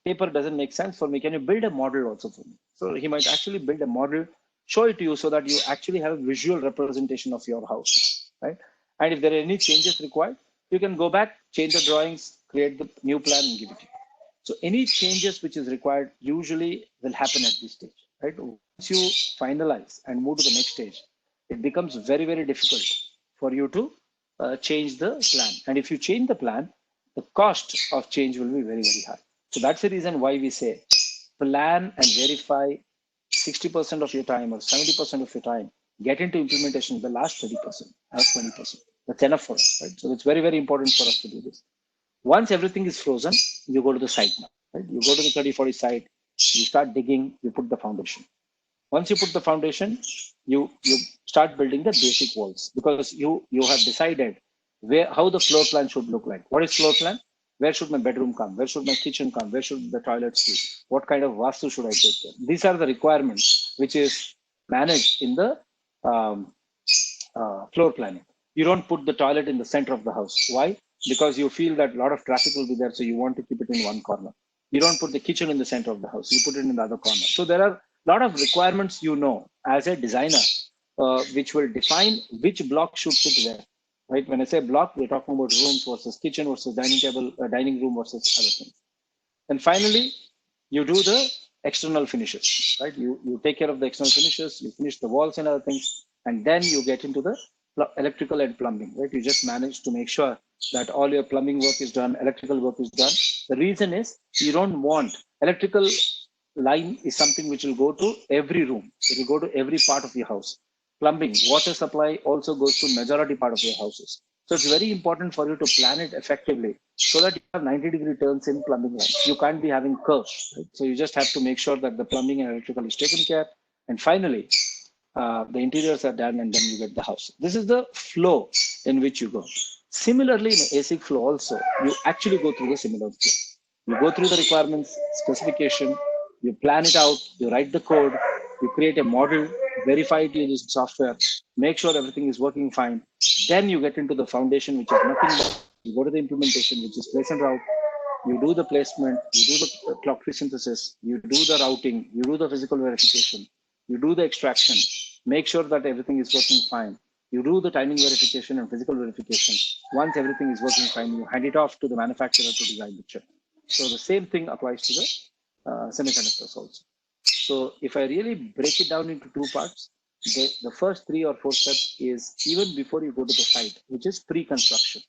paper doesn't make sense for me. Can you build a model also for me? So he might actually build a model, show it to you so that you actually have a visual representation of your house, right? And if there are any changes required, you can go back, change the drawings, create the new plan and give it to you. So any changes which is required usually will happen at this stage, right? Once you finalize and move to the next stage, it becomes very, very difficult for you to change the plan. And if you change the plan, the cost of change will be very, very high. So that's the reason why we say plan and verify 60% of your time or 70% of your time, get into implementation the last 30% or 20%. That's enough for us, right? So it's very, very important for us to do this. Once everything is frozen, you go to the site now, right? You go to the 30-40 site, you start digging, you put the foundation. Once you put the foundation, you start building the basic walls because you have decided how the floor plan should look like. What is floor plan? Where should my bedroom come? Where should my kitchen come? Where should the toilets be? What kind of vastu should I take there? These are the requirements which is managed in the floor planning. You don't put the toilet in the center of the house. Why? Because you feel that a lot of traffic will be there, so you want to keep it in one corner. You don't put the kitchen in the center of the house. You put it in the other corner. So there are a lot of requirements, as a designer, which will define which block should sit where. Right? When I say block, we're talking about rooms versus kitchen versus dining table, dining room versus other things. And finally, you do the external finishes, right? You take care of the external finishes, you finish the walls and other things, and then you get into the electrical and plumbing, right? You just manage to make sure that all your plumbing work is done, electrical work is done. The reason is you don't want electrical line is something which will go to every room. It will go to every part of your house. Plumbing, water supply also goes to majority part of your houses. So it's very important for you to plan it effectively so that you have 90-degree turns in plumbing lines. You can't be having curves, right? So you just have to make sure that the plumbing and electrical is taken care. And finally, the interiors are done and then you get the house. This is the flow in which you go. Similarly, in ASIC flow also, you actually go through the similar flow. You go through the requirements, specification, you plan it out, you write the code, you create a model, verify it using software, make sure everything is working fine. Then you get into the foundation, which is nothing but you go to the implementation, which is place and route. You do the placement, you do the clock tree synthesis, you do the routing, you do the physical verification, you do the extraction, make sure that everything is working fine. You do the timing verification and physical verification. Once everything is working fine, you hand it off to the manufacturer to design the chip. So the same thing applies to the semiconductors also. So if I really break it down into two parts, the first 3 or 4 steps is even before you go to the site, which is pre-construction.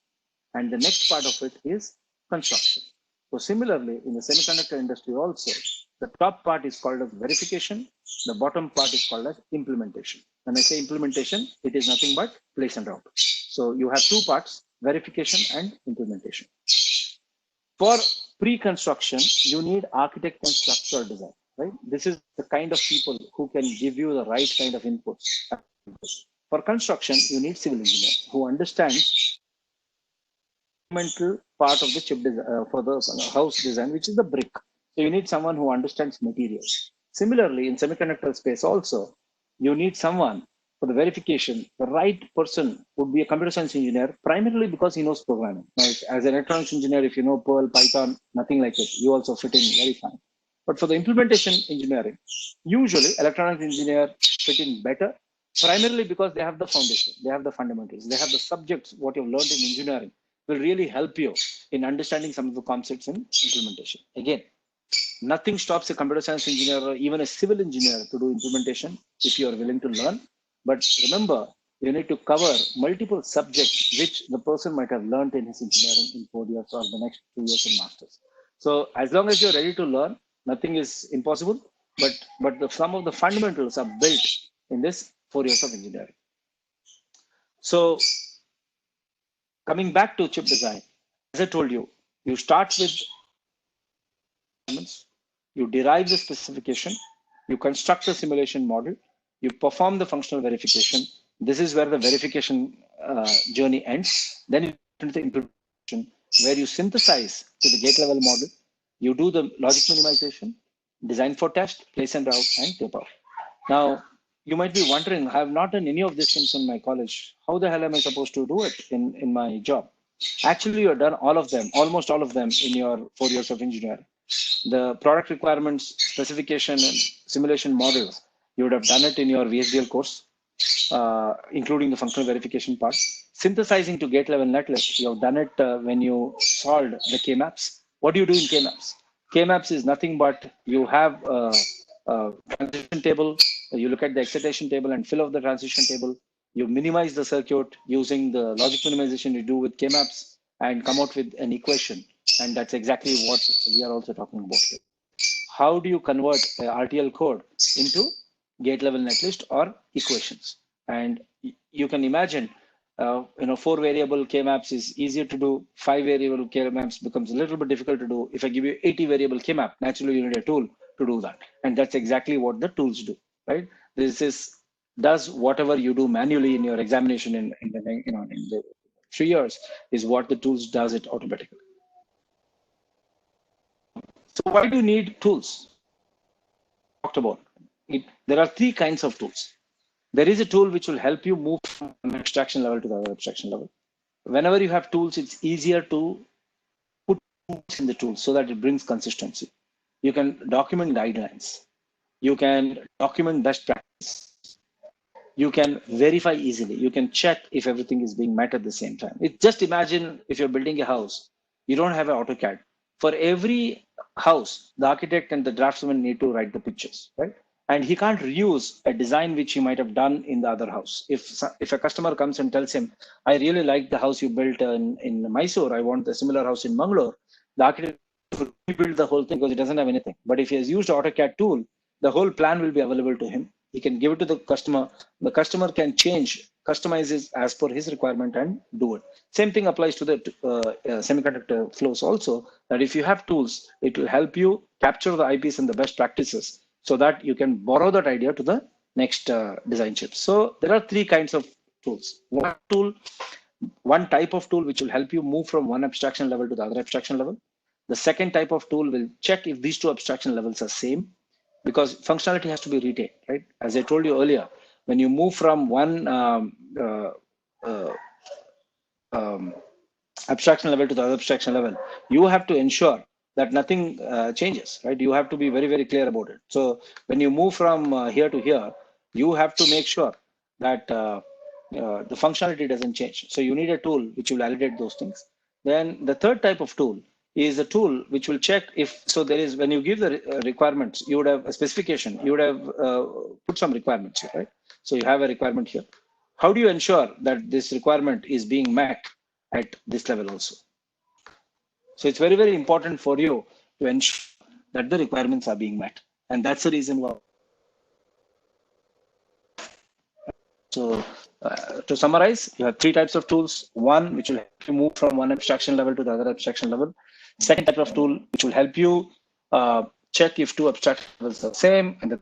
And the next part of it is construction. So similarly, in the semiconductor industry also, the top part is called as verification. The bottom part is called as implementation. When I say implementation, it is nothing but place and route. So you have 2 parts, verification and implementation. For pre-construction, you need architect and structural design, right? This is the kind of people who can give you the right kind of inputs. For construction, you need civil engineer who understands fundamental part of the chip design, for the house design, which is the brick. So you need someone who understands materials. Similarly, in semiconductor space also, you need someone for the verification. The right person would be a computer science engineer, primarily because he knows programming. Now, as an electronics engineer, if you know Perl, Python, nothing like it, you also fit in very fine. But for the implementation engineering, usually electronics engineer fit in better, primarily because they have the foundation, they have the fundamentals, they have the subjects, what you've learned in engineering will really help you in understanding some of the concepts in implementation. Again, nothing stops a computer science engineer or even a civil engineer to do implementation if you are willing to learn. But remember, you need to cover multiple subjects which the person might have learned in his engineering in 4 years or the next 2 years in masters. So as long as you're ready to learn, nothing is impossible. But some of the fundamentals are built in this 4 years of engineering. So coming back to chip design, as I told you, you start with you derive the specification, you construct the simulation model, you perform the functional verification. This is where the verification journey ends. Then you into the implementation, where you synthesize to the gate level model, you do the logic minimization, design for test, place and route, and tape out. Now, you might be wondering, I have not done any of these things in my college. How the hell am I supposed to do it in my job? Actually, you've done all of them, almost all of them in your 4 years of engineering. The product requirements, specification, and simulation models, you would have done it in your VSDL course, including the functional verification part. Synthesizing to gate level netlist, you have done it when you solved the K-maps. What do you do in K-maps? K-maps is nothing but you have a transition table, you look at the excitation table and fill up the transition table. You minimize the circuit using the logic minimization you do with K-maps and come out with an equation. And that's exactly what we are also talking about here. How do you convert RTL code into gate level netlist or equations? And you can imagine, 4 variable K-maps is easier to do. 5 variable K-maps becomes a little bit difficult to do. If I give you 80 variable K-map, naturally you need a tool to do that. And that's exactly what the tools do, right? This does whatever you do manually in your examination in the 3 years is what the tools does it automatically. So why do you need tools? Talked about it. There are 3 kinds of tools. There is a tool which will help you move from one abstraction level to the other abstraction level. Whenever you have tools, it's easier to put tools in the tool so that it brings consistency. You can document guidelines. You can document best practice. You can verify easily. You can check if everything is being met at the same time. Just imagine if you're building a house, you don't have an AutoCAD. For every house, the architect and the draftsman need to write the pictures, right? And he can't reuse a design which he might have done in the other house. If a customer comes and tells him, I really like the house you built in Mysore, I want a similar house in Bangalore, the architect will rebuild the whole thing because it doesn't have anything. But if he has used AutoCAD tool, the whole plan will be available to him. He can give it to the customer. The customer can customize it as per his requirement and do it. Same thing applies to the semiconductor flows also, that if you have tools, it will help you capture the IPs and the best practices so that you can borrow that idea to the next design chip. So there are 3 kinds of tools. One type of tool which will help you move from one abstraction level to the other abstraction level. The second type of tool will check if these 2 abstraction levels are same, because functionality has to be retained, right? As I told you earlier, when you move from one abstraction level to the other abstraction level, you have to ensure that nothing changes, right? You have to be very, very clear about it. So when you move from here to here, you have to make sure that the functionality doesn't change. So you need a tool which will validate those things. Then the third type of tool is a tool which will check if, so there is, when you give the requirements, you would have a specification, you would have put some requirements here, right? So you have a requirement here. How do you ensure that this requirement is being met at this level also? So it's very, very important for you to ensure that the requirements are being met. And that's the reason why. So to summarize, you have 3 types of tools. One, which will help you move from one abstraction level to the other abstraction level. Second type of tool, which will help you check if 2 abstraction levels are the same. And the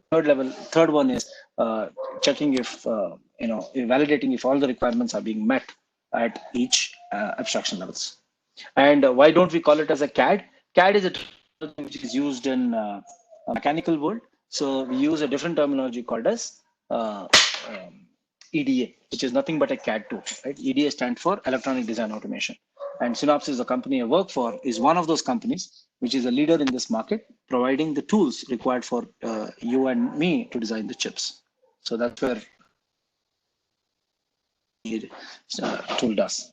third one is checking if, validating if all the requirements are being met at each abstraction levels. And why don't we call it as a CAD? CAD is a term which is used in a mechanical world. So we use a different terminology called as EDA, which is nothing but a CAD tool, right? EDA stands for Electronic Design Automation. And Synopsys, the company I work for, is one of those companies which is a leader in this market, providing the tools required for you and me to design the chips. So that's where the tool does.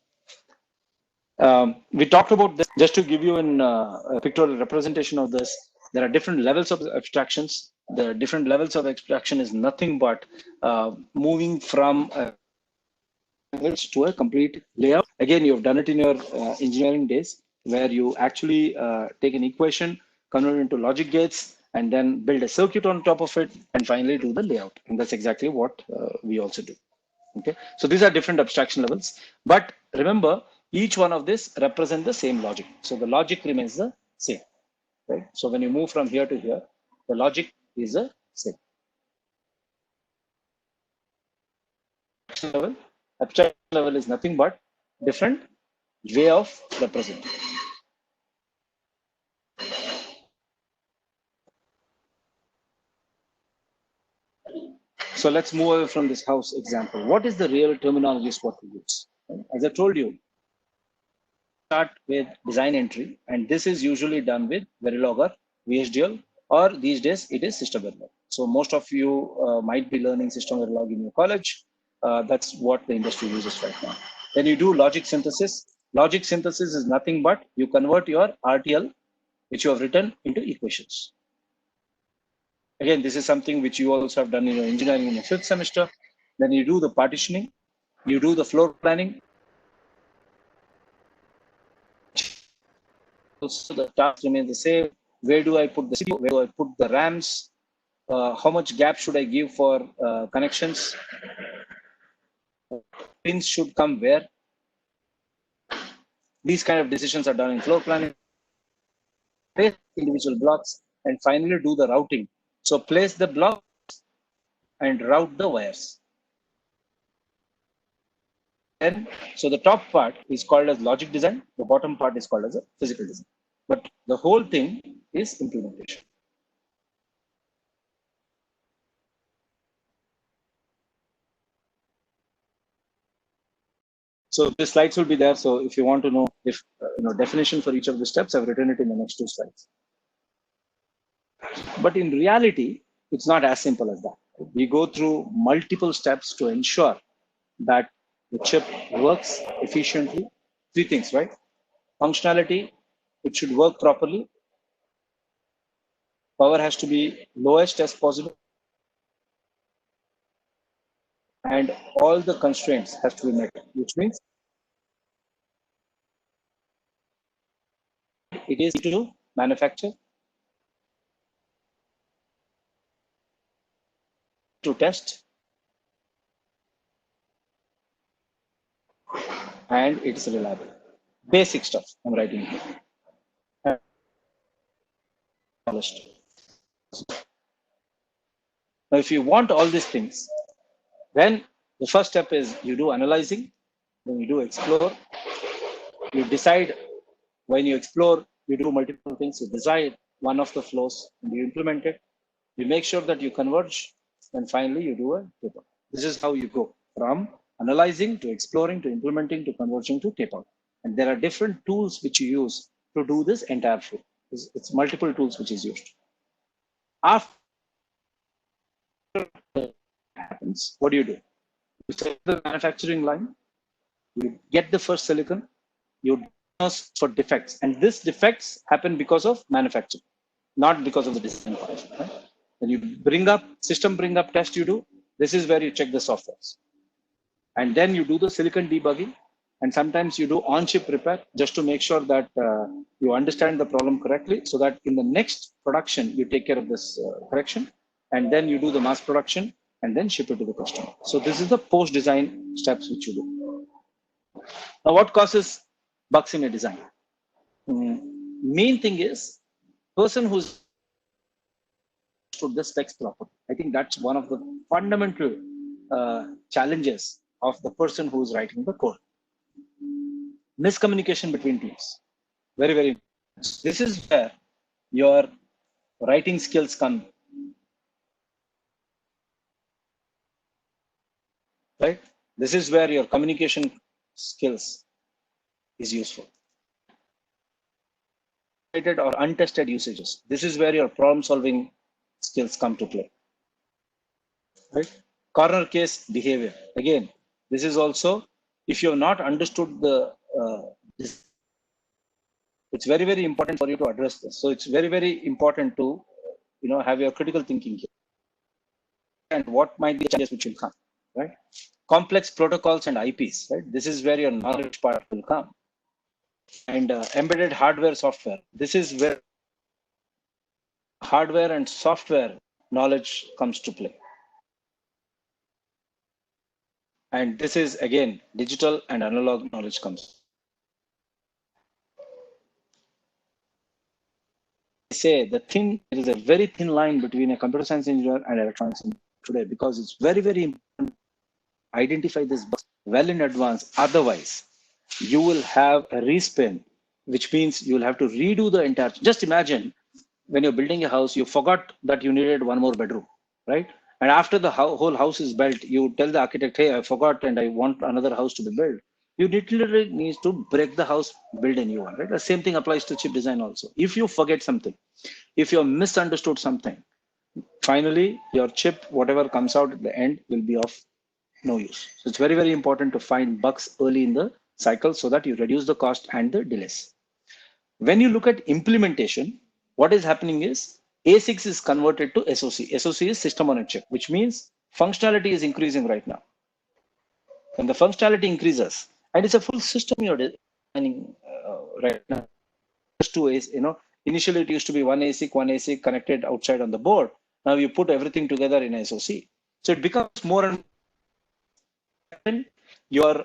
We talked about this, just to give you a pictorial representation of this. There are different levels of abstractions. The different levels of abstraction is nothing but moving from to a complete layout. Again, you've done it in your engineering days. where you actually take an equation, convert it into logic gates, and then build a circuit on top of it, and finally do the layout. And that's exactly what we also do. Okay, so these are different abstraction levels, but remember, each one of this represents the same logic. So the logic remains the same, right? So when you move from here to here, the logic is the same. Abstraction level is nothing but different way of representing. So let's move away from this house example. What is the real terminology is what we use? As I told you, start with design entry, and this is usually done with Verilog or VHDL, or these days it is System Verilog. So most of you might be learning System Verilog in your college. That's what the industry uses right now. Then you do logic synthesis. Logic synthesis is nothing but you convert your RTL, which you have written, into equations. Again, this is something which you also have done in your engineering in your 5th semester. Then you do the partitioning, you do the floor planning. So the task remains the same. Where do I put the CPU? Where do I put the RAMs? How much gap should I give for connections? Pins should come where? These kind of decisions are done in floor planning. Place individual blocks and finally do the routing. So place the blocks and route the wires. And so the top part is called as logic design. The bottom part is called as a physical design. But the whole thing is implementation. So the slides will be there. So if you want to know if definition for each of the steps, I've written it in the next 2 slides. But in reality, it's not as simple as that. We go through multiple steps to ensure that the chip works efficiently. 3 things, right? Functionality, it should work properly. Power has to be lowest as possible. And all the constraints have to be met, which means it is to manufacture, to test, and it's reliable. Basic stuff I'm writing here. Now, if you want all these things, then the first step is you do analyzing, then you do explore, you decide. When you explore, you do multiple things. You decide one of the flows and you implement it. You make sure that you converge, and finally you do a tape out. This is how you go from analyzing to exploring to implementing to converging to tape out. And there are different tools which you use to do this entire flow. It's multiple tools which is used. After that happens, what do? You set the manufacturing line, you get the first silicon, you diagnose for defects, and these defects happen because of manufacturing, not because of the design part. Right? When you bring up test, you do. This is where you check the softwares, and then you do the silicon debugging, and sometimes you do on-chip repair just to make sure that you understand the problem correctly, so that in the next production you take care of this correction, and then you do the mass production and then ship it to the customer. So this is the post-design steps which you do. Now, what causes bugs in a design? Main thing is person who's understood the specs properly. I think that's one of the fundamental challenges of the person who is writing the code. Miscommunication between teams. Very, very important. This is where your writing skills come. Right? This is where your communication skills is useful. Or untested usages. This is where your problem solving skills come to play. Right? Corner case behavior. Again, this is also, if you have not understood the it's very, very important for you to address this. So it's very, very important to have your critical thinking here. And what might be the challenges which will come, right? Complex protocols and IPs, right? This is where your knowledge part will come. and embedded hardware, software. This is where hardware and software knowledge comes to play. And this is again, digital and analog knowledge comes. I say there is a very thin line between a computer science engineer and electronics engineer today, because it's very, very important to identify this bugs well in advance. Otherwise, you will have a respin, which means you'll have to redo the entire. Just imagine when you're building a house, you forgot that you needed one more bedroom, right? And after the whole house is built, you tell the architect, hey, I forgot and I want another house to be built. You literally need to break the house, build a new one, right? The same thing applies to chip design also. If you forget something, if you misunderstood something, finally your chip, whatever comes out at the end, will be of no use. So it's very, very important to find bugs early in the cycle so that you reduce the cost and the delays. When you look at implementation, what is happening is ASICs is converted to SoC. SoC is system on a chip, which means functionality is increasing right now. When the functionality increases, and it's a full system you're designing right now. Initially it used to be one ASIC connected outside on the board. Now you put everything together in SoC. So it becomes more and your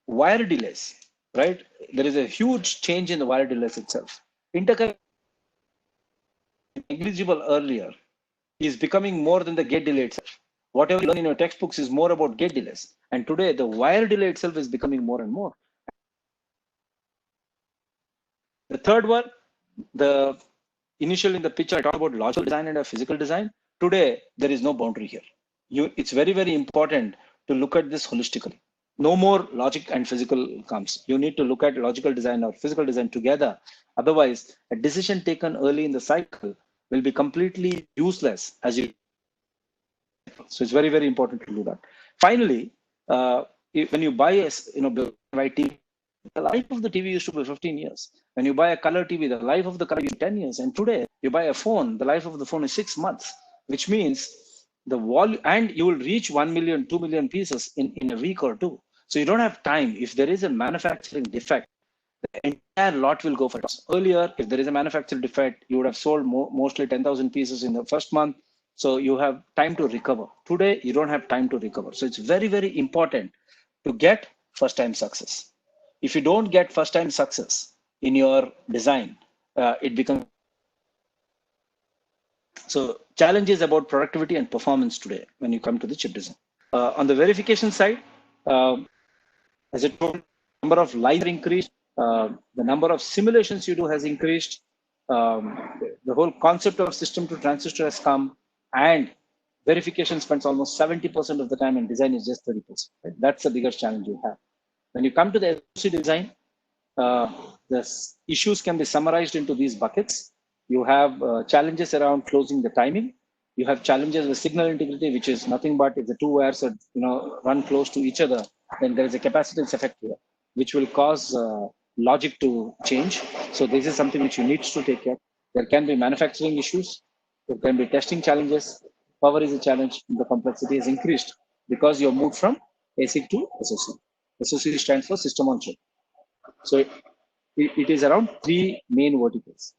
wire delays, right? There is a huge change in the wire delays itself. Interconnect negligible earlier is becoming more than the gate delay itself. Whatever you learn in your textbooks is more about gate delays. And today the wire delay itself is becoming more and more. The third one, initially in the picture, I talked about logical design and a physical design. Today, there is no boundary here. It's very, very important to look at this holistically. No more logic and physical comes. You need to look at logical design or physical design together. Otherwise, a decision taken early in the cycle will be completely useless as you. So it's very, very important to do that. Finally, when you buy a TV, the life of the TV used to be 15 years. When you buy a color TV, the life of the color is 10 years. And today, you buy a phone, the life of the phone is 6 months, which means the volume, and you will reach 1 million, 2 million pieces in a week or two. So you don't have time. If there is a manufacturing defect, the entire lot will go for it. Earlier, if there is a manufacturing defect, you would have sold mostly 10,000 pieces in the first month. So you have time to recover. Today, you don't have time to recover. So it's very, very important to get first-time success. If you don't get first-time success in your design, it becomes. So challenges about productivity and performance today when you come to the chip design. On the verification side, as I told, number of lines increased, the number of simulations you do has increased, the whole concept of system to transistor has come, and verification spends almost 70% of the time, and design is just 30%. Right? That's the biggest challenge you have. When you come to the SoC design, the issues can be summarized into these buckets. You have challenges around closing the timing. You have challenges with signal integrity, which is nothing but if the two wires are, run close to each other, then there is a capacitance effect here, which will cause logic to change. So this is something which you need to take care. There can be manufacturing issues. There can be testing challenges. Power is a challenge. The complexity is increased because you're moved from ASIC to SoC. SoC stands for system on chip. So it is around 3 main verticals.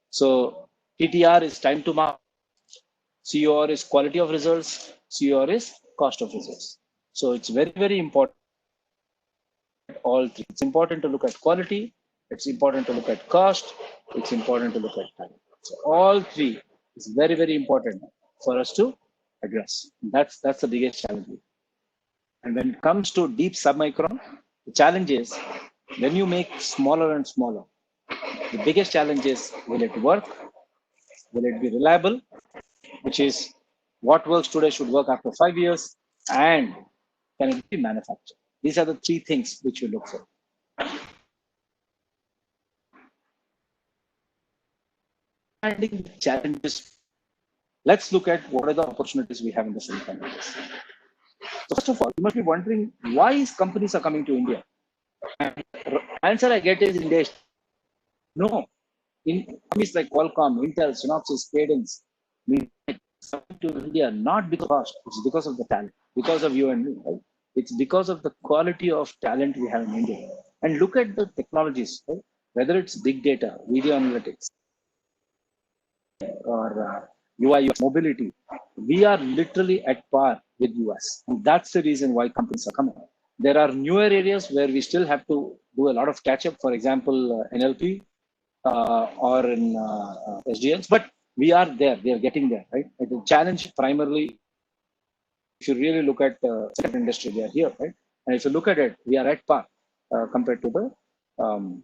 So TTR is time to market, COR is quality of results, COR is cost of results. So it's very, very important. All three. It's important to look at quality. It's important to look at cost. It's important to look at time. So all three is very, very important for us to address. That's the biggest challenge. And when it comes to deep submicron, the challenge is when you make smaller and smaller, the biggest challenge is, will it work? Will it be reliable? Which is what works today should work after 5 years, and can it be manufactured? These are the 3 things which you look for. Challenges. Let's look at what are the opportunities we have in the semiconductors. So first of all, you must be wondering why companies are coming to India. And the answer I get is India. No, in companies like Qualcomm, Intel, Synopsys, Cadence, coming to India not because of cost, it's because of the talent, because of you and me. Right? It's because of the quality of talent we have in India. And look at the technologies, right? Whether it's big data, video analytics, or UI, mobility, we are literally at par with US. And that's the reason why companies are coming. There are newer areas where we still have to do a lot of catch up, for example, NLP or in SDLs, but we are there, we are getting there, right? The challenge primarily, if you really look at the industry, they are here, right? And if you look at it, we are at par compared to the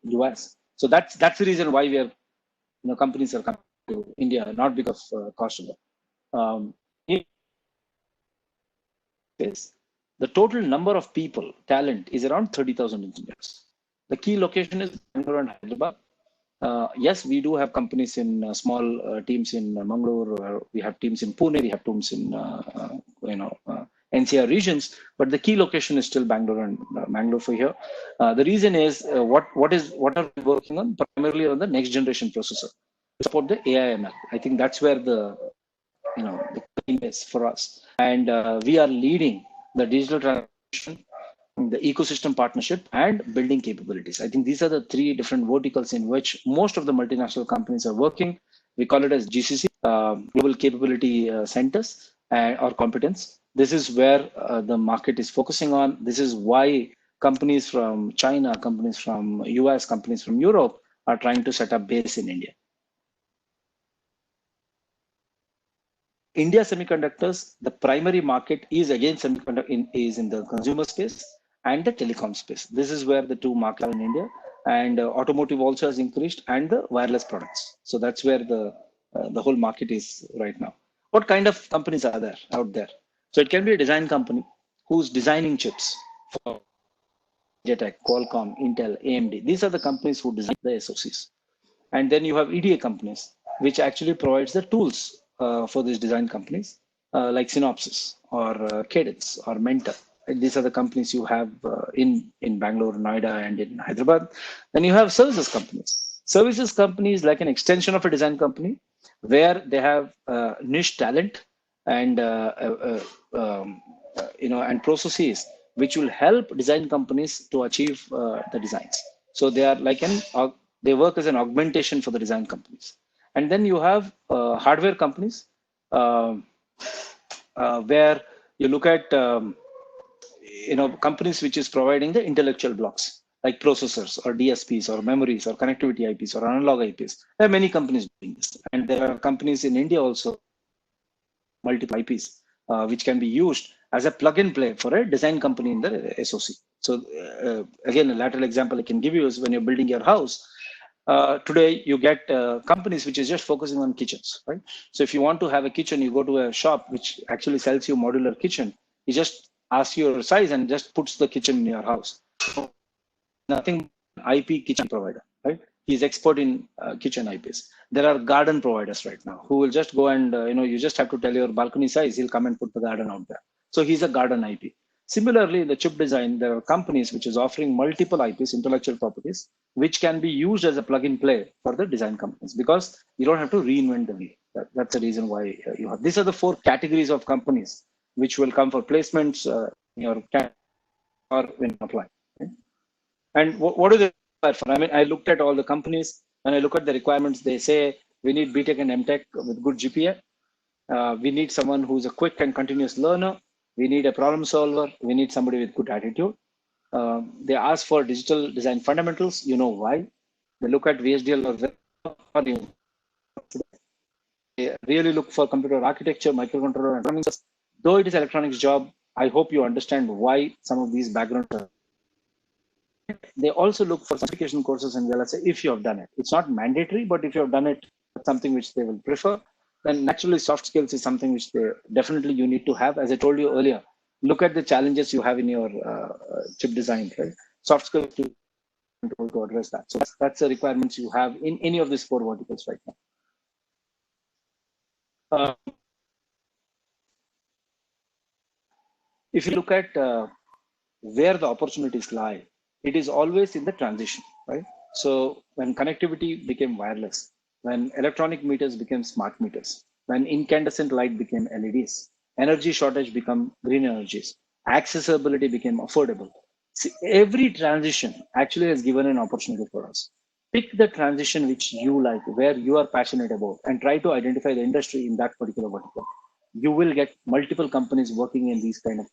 US. So that's the reason why we are, companies are coming to India, not because of cost of it. The total number of people, talent, is around 30,000 engineers. The key location is Bengaluru and Hyderabad. Yes, we do have companies in small teams in Mangalore. We have teams in Pune. We have teams in NCR regions. But the key location is still Bangalore and Mangalore for here. The reason is what are we working on? Primarily on the next generation processor to support the AI/ML. I think that's where the thing is for us. And we are leading the digital transformation, the ecosystem partnership, and building capabilities. I think these are the three different verticals in which most of the multinational companies are working. We call it as GCC, Global Capability Centers or competence. This is where the market is focusing on. This is why companies from China, companies from US, companies from Europe are trying to set up base in India. India Semiconductors, the primary market is again is in the consumer space and the telecom space. This is where the two markets are in India, and automotive also has increased, and the wireless products. So that's where the whole market is right now. What kind of companies are there out there? So it can be a design company who's designing chips for JTech, Qualcomm, Intel, AMD. These are the companies who design the SoCs. And then you have EDA companies, which actually provides the tools for these design companies, like Synopsys or Cadence or Mentor. And these are the companies you have in Bangalore, Noida, and in Hyderabad. Then you have services companies. Services companies like an extension of a design company, where they have niche talent and and processes which will help design companies to achieve the designs. So they are like they work as an augmentation for the design companies. And then you have hardware companies where you look at companies which is providing the intellectual blocks like processors or DSPs or memories or connectivity IPs or analog IPs. There are many companies doing this, and there are companies in India also, multiple IPs, which can be used as a plug and play for a design company in the SoC. So again, a lateral example I can give you is when you're building your house. Today, you get companies which is just focusing on kitchens, right? So if you want to have a kitchen, you go to a shop which actually sells you modular kitchen. He just asks your size and just puts the kitchen in your house. Nothing IP kitchen provider, right? He's expert in kitchen IPs. There are garden providers right now who will just go and, you just have to tell your balcony size. He'll come and put the garden out there. So he's a garden IP. Similarly, in the chip design, there are companies which is offering multiple IPs, intellectual properties, which can be used as a plug-and play for the design companies, because you don't have to reinvent the wheel. That's the reason why you have. These are the 4 categories of companies which will come for placements in your or when applying. Okay? And what do they require for? I mean, I looked at all the companies, and I look at the requirements. They say we need BTech and MTech with good GPA. We need someone who's a quick and continuous learner. We need a problem solver. We need somebody with good attitude. They ask for digital design fundamentals. You know why? They look at VHDL or they really look for computer architecture, microcontroller, and though it is electronics job, I hope you understand why some of these backgrounds are. They also look for certification courses and say if you have done it. It's not mandatory, but if you have done it, that's something which they will prefer. Then naturally, soft skills is something which they definitely you need to have. As I told you earlier, look at the challenges you have in your chip design, right? Soft skills to address that. So that's the requirements you have in any of these 4 verticals right now. If you look at where the opportunities lie, it is always in the transition, right? So when connectivity became wireless, when electronic meters became smart meters, when incandescent light became LEDs, energy shortage became green energies, accessibility became affordable, See, every transition actually has given an opportunity for us. Pick the transition which you like, where you are passionate about, and try to identify the industry in that particular vertical. You will get multiple companies working in these kind of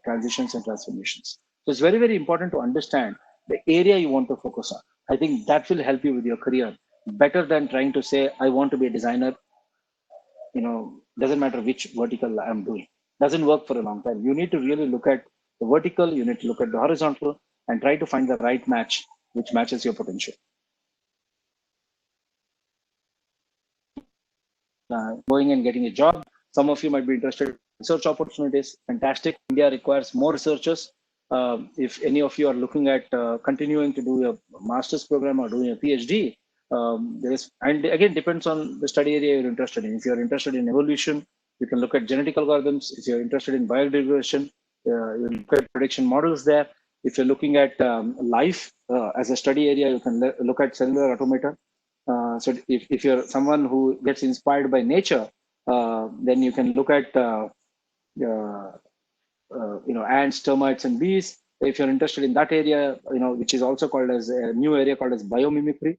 transitions and transformations. So it's very, very important to understand the area you want to focus on. I think that will help you with your career better than trying to say, I want to be a designer. Doesn't matter which vertical I'm doing. Doesn't work for a long time. You need to really look at the vertical, you need to look at the horizontal, and try to find the right match which matches your potential. Going and getting a job. Some of you might be interested in research opportunities. Fantastic. India requires more researchers. If any of you are looking at continuing to do a master's program or doing a PhD, and again, depends on the study area you're interested in. If you're interested in evolution, you can look at genetic algorithms. If you're interested in biodegradation, you look at prediction models there. If you're looking at life as a study area, you can look at cellular automata. So if you're someone who gets inspired by nature, then you can look at ants, termites, and bees. If you're interested in that area, which is also called as a new area called as biomimicry,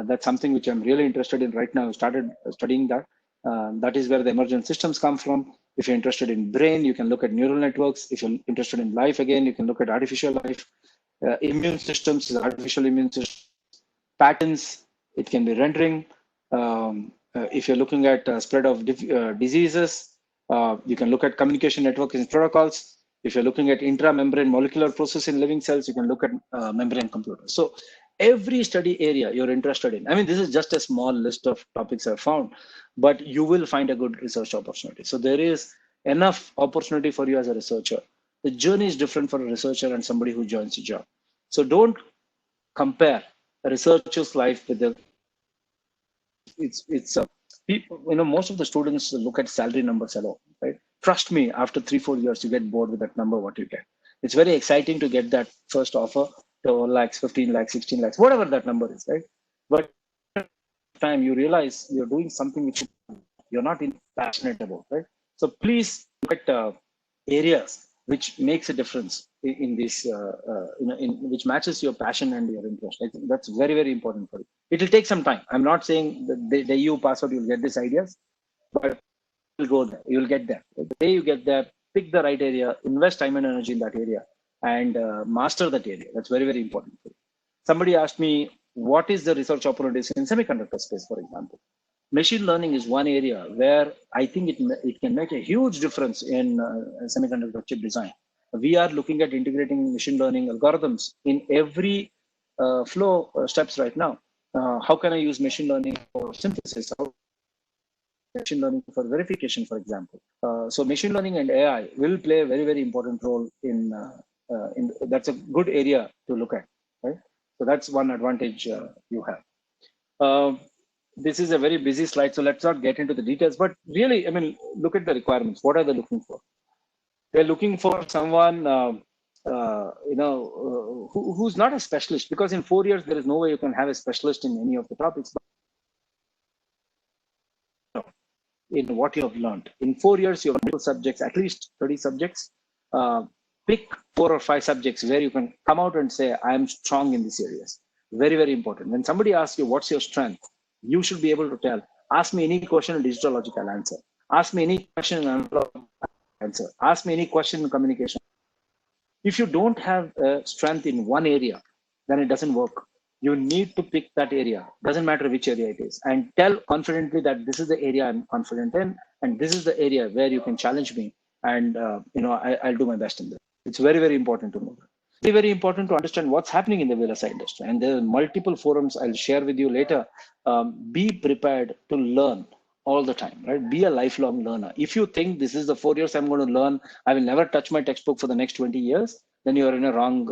that's something which I'm really interested in right now. I started studying that. That is where the emergent systems come from. If you're interested in brain, you can look at neural networks. If you're interested in life, again, you can look at artificial life. Immune systems, artificial immune systems, patterns, it can be rendering. If you're looking at spread of diseases, you can look at communication networks and protocols. If you're looking at intramembrane molecular process in living cells, you can look at membrane computers. So every study area you're interested in, I mean, this is just a small list of topics I've found, but you will find a good research opportunity. So there is enough opportunity for you as a researcher. The journey is different for a researcher and somebody who joins a job. So don't compare a researcher's life with the, people, most of the students look at salary numbers alone, right? Trust me, after 3-4 years, you get bored with that number, what you get. It's very exciting to get that first offer, 12 lakhs, 15 lakhs, 16 lakhs, whatever that number is, right? But time you realize you're doing something which you're not passionate about, right? So please look at areas which makes a difference in this, which matches your passion and your interest. I think that's very, very important for you. It will take some time. I'm not saying that the day you pass out, you'll get these ideas, but you'll go there, you'll get there. The day you get there, pick the right area, invest time and energy in that area, and master that area. That's very, very important for you. Somebody asked me, what is the research opportunities in semiconductor space, for example? Machine learning is one area where I think it can make a huge difference in semiconductor chip design. We are looking at integrating machine learning algorithms in every flow steps right now. How can I use machine learning for synthesis? Machine learning for verification, for example. So machine learning and AI will play a very, very important role in that's a good area to look at, right? So that's one advantage you have. This is a very busy slide, so let's not get into the details, but really, I mean, look at the requirements. What are they looking for? They're looking for someone, who's not a specialist, because in 4 years, there is no way you can have a specialist in any of the topics. But in what you have learned. In 4 years, you have multiple subjects, at least 30 subjects. Pick 4 or 5 subjects where you can come out and say, I am strong in these areas. Very, very important. When somebody asks you, what's your strength? You should be able to tell. Ask me any question in digital logic, I'll answer. Ask me any question in analog, answer. Ask me any question in communication. If you don't have a strength in one area, then it doesn't work. You need to pick that area. Doesn't matter which area it is, and tell confidently that this is the area I'm confident in, and this is the area where you can challenge me, and I'll do my best in this. It's very, very important to know. Very, very important to understand what's happening in the VLSI industry. And there are multiple forums I'll share with you later. Be prepared to learn all the time, right? Be a lifelong learner. If you think this is the 4 years I'm going to learn, I will never touch my textbook for the next 20 years, then you're in a wrong,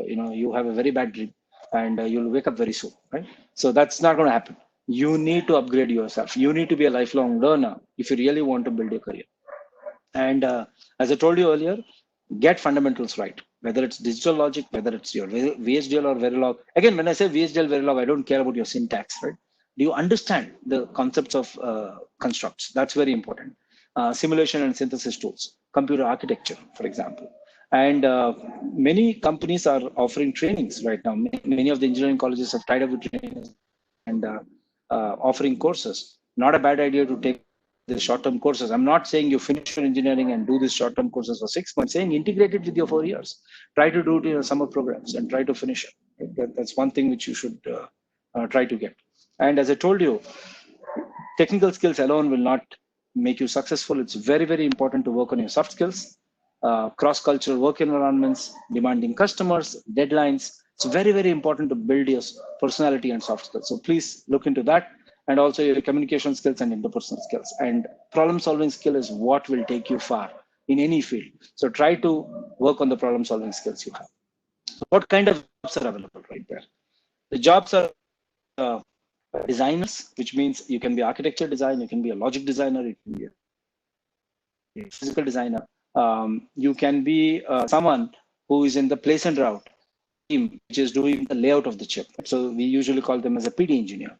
you have a very bad dream, and you'll wake up very soon, right? So that's not going to happen. You need to upgrade yourself. You need to be a lifelong learner if you really want to build your career. And as I told you earlier, get fundamentals right, whether it's digital logic, whether it's your VHDL or Verilog. Again, when I say VHDL, Verilog, I don't care about your syntax, right? Do you understand the concepts of constructs? That's very important. Simulation and synthesis tools, computer architecture, for example. And many companies are offering trainings right now. Many of the engineering colleges have tied up with trainings and offering courses. Not a bad idea to take the short-term courses. I'm not saying you finish your engineering and do these short-term courses for 6 months. I'm saying integrate it with your 4 years. Try to do it in your summer programs and try to finish it. That's one thing which you should try to get. And as I told you, technical skills alone will not make you successful. It's very, very important to work on your soft skills, cross-cultural work environments, demanding customers, deadlines. It's very, very important to build your personality and soft skills. So please look into that. And also your communication skills and interpersonal skills. And problem-solving skill is what will take you far in any field. So try to work on the problem-solving skills you have. So what kind of jobs are available right there? The jobs are designers, which means you can be architecture design, you can be a logic designer, you can be a physical designer. You can be someone who is in the place and route team, which is doing the layout of the chip. So we usually call them as a PD engineer.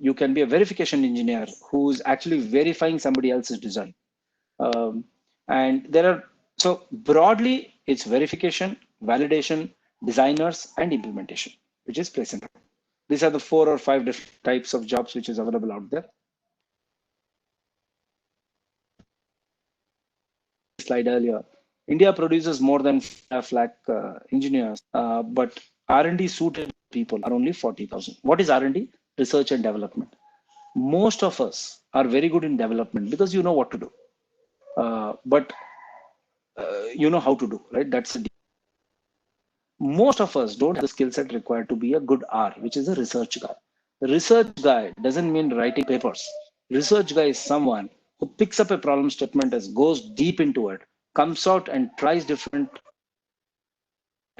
You can be a verification engineer who's actually verifying somebody else's design. And there are, so broadly, it's verification, validation, designers, and implementation, which is place and route. These are the 4 or 5 different types of jobs which is available out there. Slide earlier, India produces more than 5 lakh engineers, but R&D suited people are only 40,000. What is R&D? Research and development. Most of us are very good in development because you know what to do, but you know how to do, right? That's the most of us don't have the skill set required to be a good R, which is a research guy. The research guy doesn't mean writing papers. Research guy is someone who picks up a problem statement, as goes deep into it, comes out and tries different,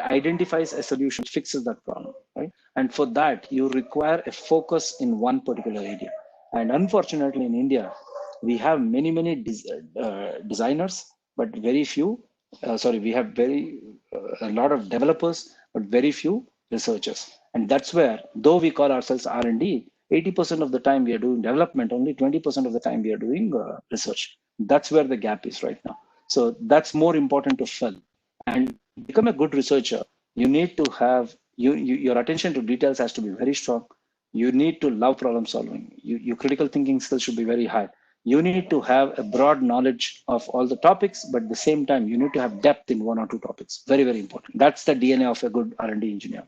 identifies a solution, fixes that problem, right? And for that, you require a focus in one particular area. And unfortunately, in India, we have many designers, but very few. We have a lot of developers, but very few researchers. And that's where, though we call ourselves R&D, 80% of the time we are doing development, only 20% of the time we are doing research. That's where the gap is right now. So that's more important to fill. And become a good researcher, you need to have, your attention to details has to be very strong. You need to love problem solving. Your critical thinking skills should be very high. You need to have a broad knowledge of all the topics, but at the same time, you need to have depth in 1 or 2 topics. Very, very important. That's the DNA of a good R&D engineer.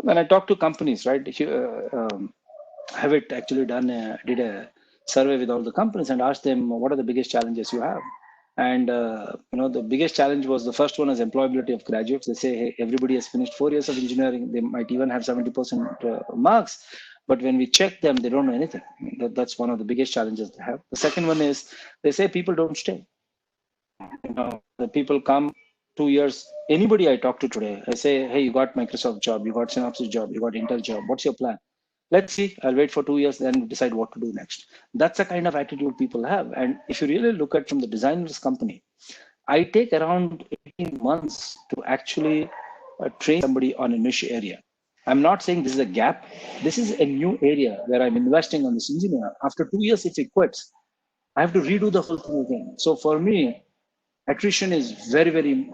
When I talk to companies, right, Havit actually did a survey with all the companies and asked them, what are the biggest challenges you have? And the biggest challenge was, the first one is employability of graduates. They say, hey, everybody has finished 4 years of engineering. They might even have 70% marks. But when we check them, they don't know anything. That's one of the biggest challenges they have. The second one is, they say people don't stay. The people come 2 years. Anybody I talk to today, I say, hey, you got Microsoft job, you got Synopsys job, you got Intel job. What's your plan? Let's see, I'll wait for 2 years, then decide what to do next. That's the kind of attitude people have. And if you really look at from the designer's company, I take around 18 months to actually train somebody on a niche area. I'm not saying this is a gap. This is a new area where I'm investing on this engineer. After 2 years, if he quits, I have to redo the whole thing again. So for me, attrition is very, very,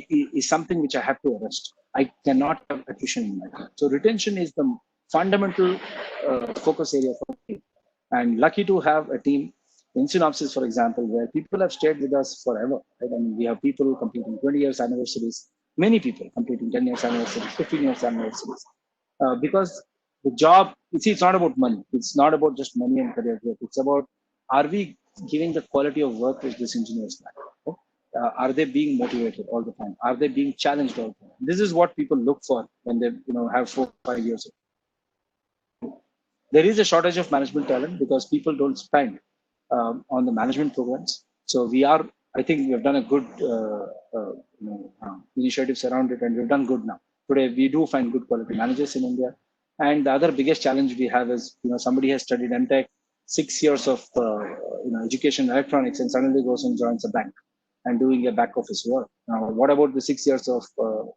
is something which I have to arrest. I cannot have attrition in my team. So retention is the fundamental focus area for me. I'm lucky to have a team in Synopsys, for example, where people have stayed with us forever. Right? I mean, we have people completing 20 years anniversaries, many people completing 10 years anniversaries, 15 years anniversaries. Because the job, it's not about money. It's not about just money and career growth. It's about, are we giving the quality of work which these engineers like? Are they being motivated all the time? Are they being challenged all the time? This is what people look for when they have 4 or 5 years. There is a shortage of management talent because people don't spend on the management programs. So I think we have done a good initiatives around it, and we've done good now. Today, we do find good quality managers in India. And the other biggest challenge we have is, somebody has studied MTech, 6 years of education in electronics, and suddenly goes and joins a bank and doing a back office work. Now, what about the 6 years of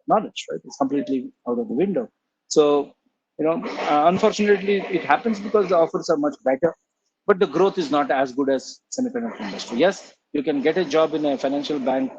knowledge, right? It's completely out of the window. So, unfortunately, it happens because the offers are much better, but the growth is not as good as semiconductor industry. Yes, You can get a job in a financial bank,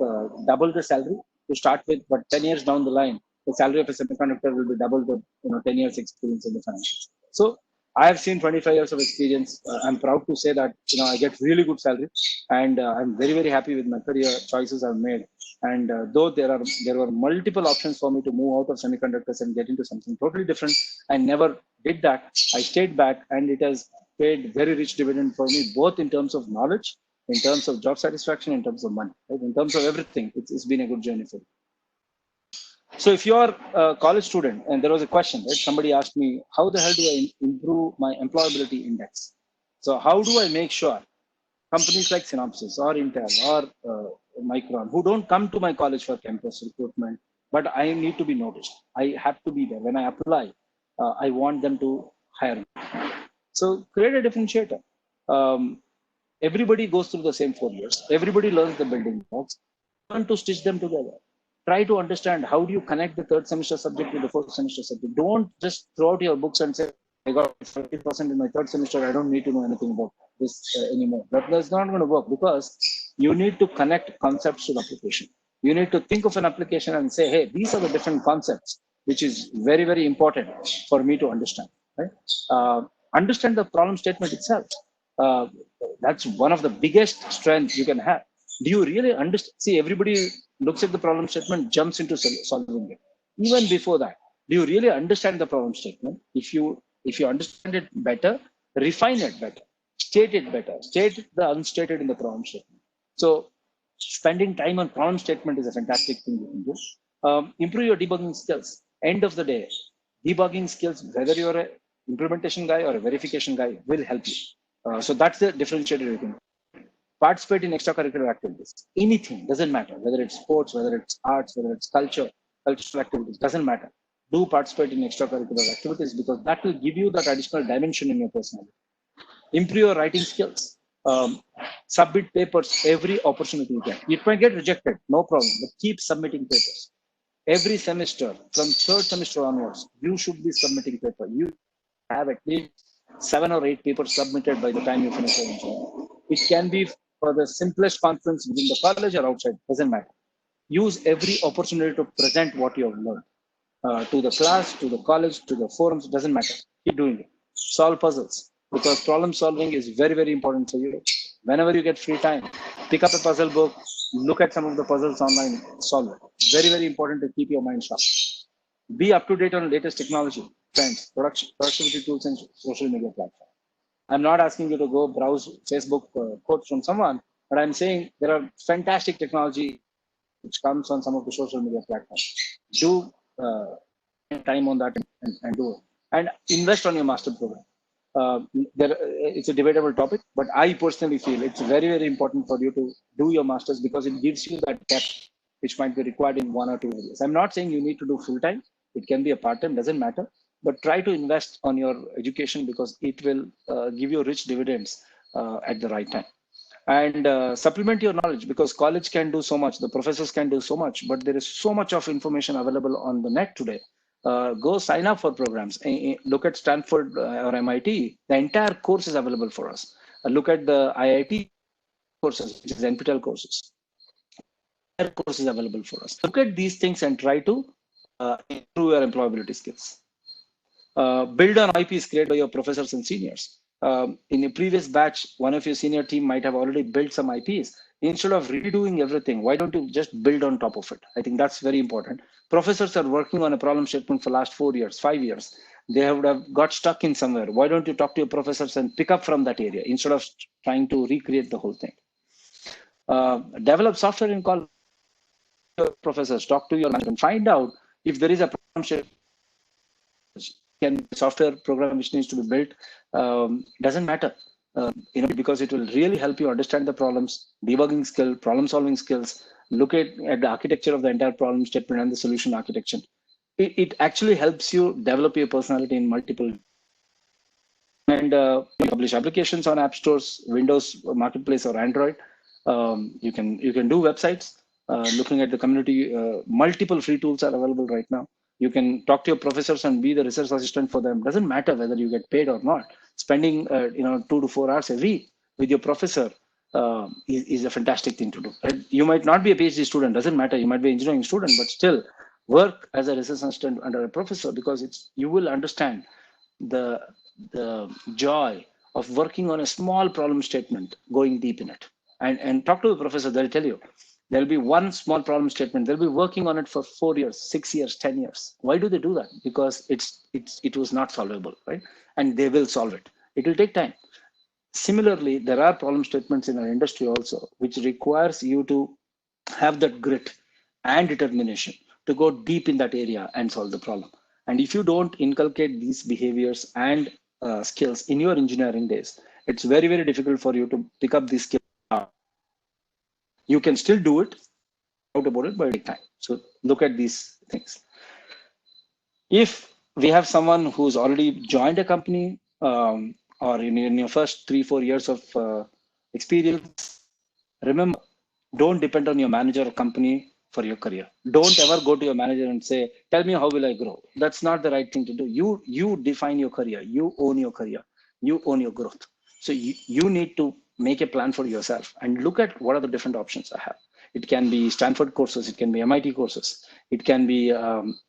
double the salary to start with, but 10 years down the line, the salary of a semiconductor will be double the 10 years experience in the financials. So I have seen 25 years of experience. I'm proud to say that I get really good salary, and I'm very, very happy with my career choices I've made. And though there were multiple options for me to move out of semiconductors and get into something totally different, I never did that. I stayed back, and it has paid very rich dividend for me, both in terms of knowledge, in terms of job satisfaction, in terms of money, right? In terms of everything. It's been a good journey for me. So if you're a college student, and there was a question, right? Somebody asked me, how the hell do I improve my employability index? So how do I make sure companies like Synopsys or Intel or Micron, who don't come to my college for campus recruitment, but I need to be noticed. I have to be there. When I apply, I want them to hire me. So create a differentiator. Everybody goes through the same 4 years. Everybody learns the building blocks. Learn to stitch them together. Try to understand how do you connect the third semester subject with the fourth semester subject. Don't just throw out your books and say, I got 50% in my third semester. I don't need to know anything about this anymore. That's not going to work, because you need to connect concepts to the application. You need to think of an application and say, hey, these are the different concepts, which is very, very important for me to understand. Right? Understand the problem statement itself. That's one of the biggest strengths you can have. Do you really understand? See, everybody looks at the problem statement, jumps into solving it. Even before that, do you really understand the problem statement? If you understand it better, refine it better, state it better, state the unstated in the problem statement. So spending time on problem statement is a fantastic thing you can do. Improve your debugging skills. End of the day, debugging skills, whether you're an implementation guy or a verification guy, will help you. So that's the differentiator you can do. Participate in extracurricular activities. Anything, doesn't matter, whether it's sports, whether it's arts, whether it's cultural activities, doesn't matter. Do participate in extracurricular activities, because that will give you that additional dimension in your personality. Improve your writing skills. Submit papers every opportunity you get. It might get rejected, no problem, but keep submitting papers. Every semester, from third semester onwards, you should be submitting paper. You have at least 7 or 8 papers submitted by the time you finish your engineering. It can be for the simplest conference within the college or outside, doesn't matter. Use every opportunity to present what you have learned to the class, to the college, to the forums, doesn't matter. Keep doing it. Solve puzzles, because problem solving is very, very important for you. Whenever you get free time, pick up a puzzle book, look at some of the puzzles online, solve it. Very, very important to keep your mind sharp. Be up to date on latest technology, trends, productivity tools, and social media platforms. I'm not asking you to go browse Facebook quotes from someone, but I'm saying there are fantastic technology which comes on some of the social media platforms. Do time on that and do it. And invest on your master program. It's a debatable topic, but I personally feel it's very, very important for you to do your masters, because it gives you that depth which might be required in 1 or 2 areas. I'm not saying you need to do full-time. It can be a part-time, doesn't matter. But try to invest on your education, because it will give you rich dividends at the right time. And supplement your knowledge, because college can do so much, the professors can do so much, but there is so much of information available on the net today. Go sign up for programs. Look at Stanford or MIT. The entire course is available for us. Look at the IIT courses, which is NPTEL courses. The course is available for us. Look at these things and try to improve your employability skills. Build on IPs created by your professors and seniors. In a previous batch, one of your senior team might have already built some IPs. Instead of redoing everything, why don't you just build on top of it? I think that's very important. Professors are working on a problem statement for the last 4 years, 5 years. They would have got stuck in somewhere. Why don't you talk to your professors and pick up from that area instead of trying to recreate the whole thing? Develop software in college. Professors, talk to your manager and find out if there is a problem statement. Can software program which needs to be built, doesn't matter, because it will really help you understand the problems, debugging skill, problem solving skills, look at the architecture of the entire problem statement and the solution architecture. It actually helps you develop your personality in multiple. And publish applications on app stores, Windows Marketplace or Android. You can do websites. Looking at the community, multiple free tools are available right now. You can talk to your professors and be the research assistant for them. Doesn't matter whether you get paid or not. Spending 2 to 4 hours a week with your professor is a fantastic thing to do. Right? You might not be a PhD student, doesn't matter. You might be an engineering student, but still work as a research assistant under a professor, because you will understand the joy of working on a small problem statement, going deep in it. And talk to the professor, they'll tell you. There'll be one small problem statement. They'll be working on it for 4 years, 6 years, 10 years. Why do they do that? Because it was not solvable, right? And they will solve it. It will take time. Similarly, there are problem statements in our industry also, which requires you to have that grit and determination to go deep in that area and solve the problem. And if you don't inculcate these behaviors and skills in your engineering days, it's very, very difficult for you to pick up these skills. You can still do it, out about it, but it takes time. So look at these things. If we have someone who's already joined a company, or in your first 3-4 years of experience, remember, don't depend on your manager or company for your career. Don't ever go to your manager and say, tell me how will I grow. That's not the right thing to do. You define your career. You own your career. You own your growth. So you need to make a plan for yourself and look at what are the different options I have. It can be Stanford courses. It can be MIT courses. It can be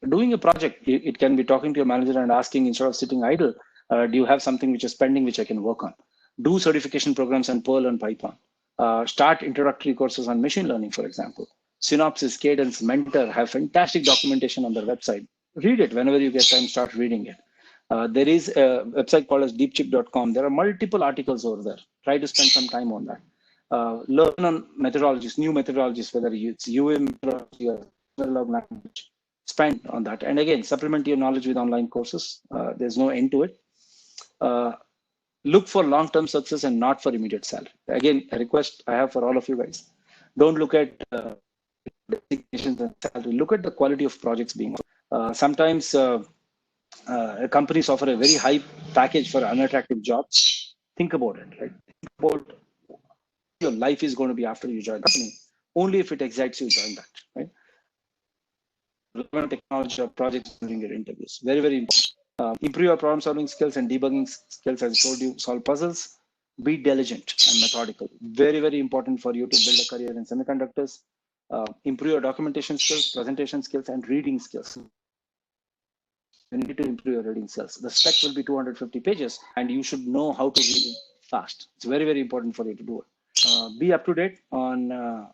doing a project. It can be talking to your manager and asking, instead of sitting idle, do you have something which is pending which I can work on? Do certification programs on Perl and Python. Start introductory courses on machine learning, for example. Synopsys, Cadence, Mentor have fantastic documentation on their website. Read it whenever you get time, start reading it. There is a website called as deepchip.com. There are multiple articles over there. Try to spend some time on that. Learn on methodologies, new methodologies, whether it's UM methodology or analog language. Spend on that. And again, supplement your knowledge with online courses. There's no end to it. Look for long-term success and not for immediate salary. Again, a request I have for all of you guys. Don't look at designations and salary. Look at the quality of projects being. Sometimes companies offer a very high package for unattractive jobs. Think about it, right? Think about what your life is going to be after you join the company. Only if it excites you, join that, right? Relevant technology or projects during your interviews. Very, very important. Improve your problem solving skills and debugging skills. As I told you, solve puzzles. Be diligent and methodical. Very, very important for you to build a career in semiconductors. Improve your documentation skills, presentation skills, and reading skills. You need to improve your reading skills. The spec will be 250 pages, and you should know how to read it fast. It's very, very important for you to do it. Be up to date on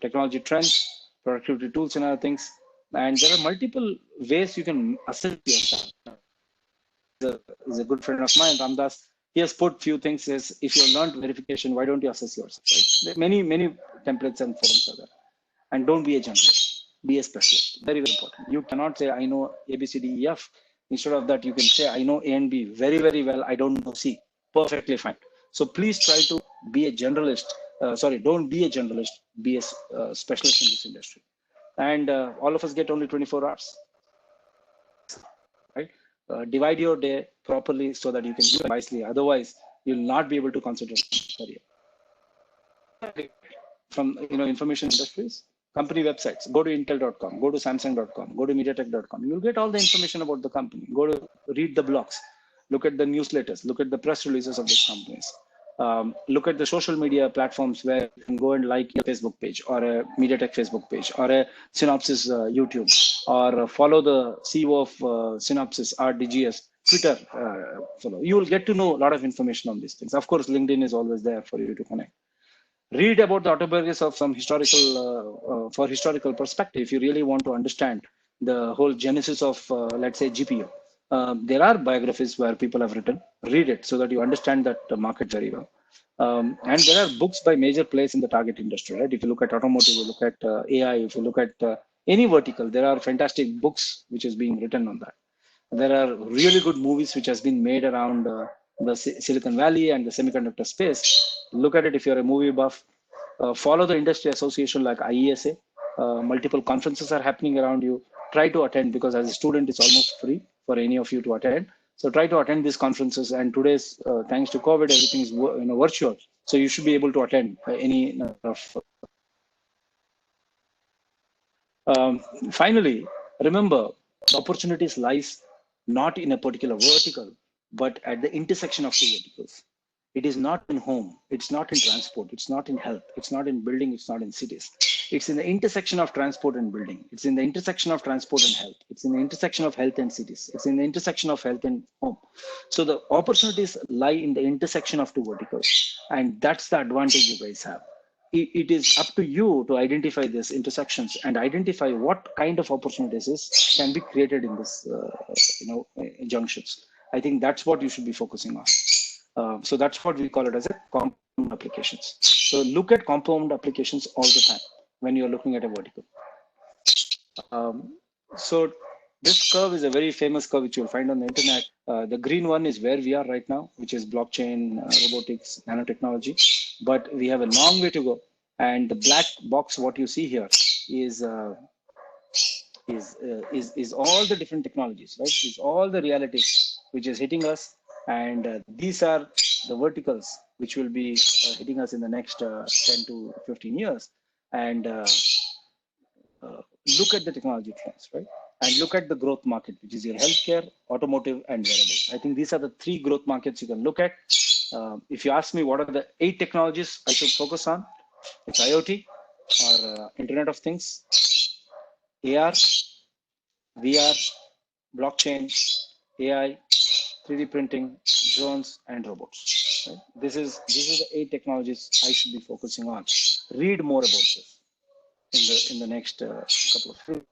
technology trends, productivity tools, and other things. And there are multiple ways you can assess yourself. Is a good friend of mine, Ramdas. He has put few things as, if you learned verification, why don't you assess yourself? Right? Many templates and forums are there. And don't be a generalist, be a specialist. Very, very important. You cannot say, I know A, B, C, D, E, F. Instead of that, you can say, I know A and B very, very well. I don't know C. Perfectly fine. So please try to be a generalist. Don't be a generalist, be a specialist in this industry. And all of us get only 24 hours. Right? Divide your day properly so that you can do it wisely. Otherwise, you'll not be able to concentrate on your career. From information industries, company websites. Go to Intel.com, go to Samsung.com, go to MediaTek.com. You'll get all the information about the company. Go to read the blogs, look at the newsletters, look at the press releases of these companies. Look at the social media platforms where you can go and like a Facebook page or a MediaTek Facebook page or a Synopsys YouTube, or follow the CEO of Synopsys, RDGS, Twitter follow. You will get to know a lot of information on these things. Of course, LinkedIn is always there for you to connect. Read about the autobiographies of some for historical perspective. If you really want to understand the whole genesis of, let's say, GPU, there are biographies where people have written. Read it so that you understand that market very well. And there are books by major players in the target industry, right? If you look at automotive, you look at AI, if you look at any vertical, there are fantastic books which is being written on that. There are really good movies which has been made around the Silicon Valley and the semiconductor space. Look at it if you're a movie buff. Follow the industry association like IESA. Multiple conferences are happening around you. Try to attend, because as a student, it's almost free for any of you to attend. So try to attend these conferences. And today's, thanks to COVID, everything is virtual. So you should be able to attend any number of. Finally, remember, the opportunities lies not in a particular vertical, but at the intersection of two verticals. It is not in home. It's not in transport. It's not in health. It's not in building. It's not in cities. It's in the intersection of transport and building. It's in the intersection of transport and health. It's in the intersection of health and cities. It's in the intersection of health and home. So the opportunities lie in the intersection of two verticals. And that's the advantage you guys have. It is up to you to identify these intersections and identify what kind of opportunities can be created in this, junctions. I think that's what you should be focusing on. So that's what we call it as a compound applications. So look at compound applications all the time when you're looking at a vertical. So this curve is a very famous curve which you'll find on the internet. The green one is where we are right now, which is blockchain, robotics, nanotechnology. But we have a long way to go. And the black box, what you see here, is all the different technologies, right? Is all the realities which is hitting us. And these are the verticals which will be hitting us in the next 10 to 15 years. And look at the technology trends, right? And look at the growth market, which is your healthcare, automotive, and wearables. I think these are the 3 growth markets you can look at. If you ask me what are the 8 technologies I should focus on, it's IoT or Internet of Things, AR, VR, blockchain, AI, 3D printing, drones, and robots. Right? This is the 8 technologies I should be focusing on. Read more about this in the next couple of years.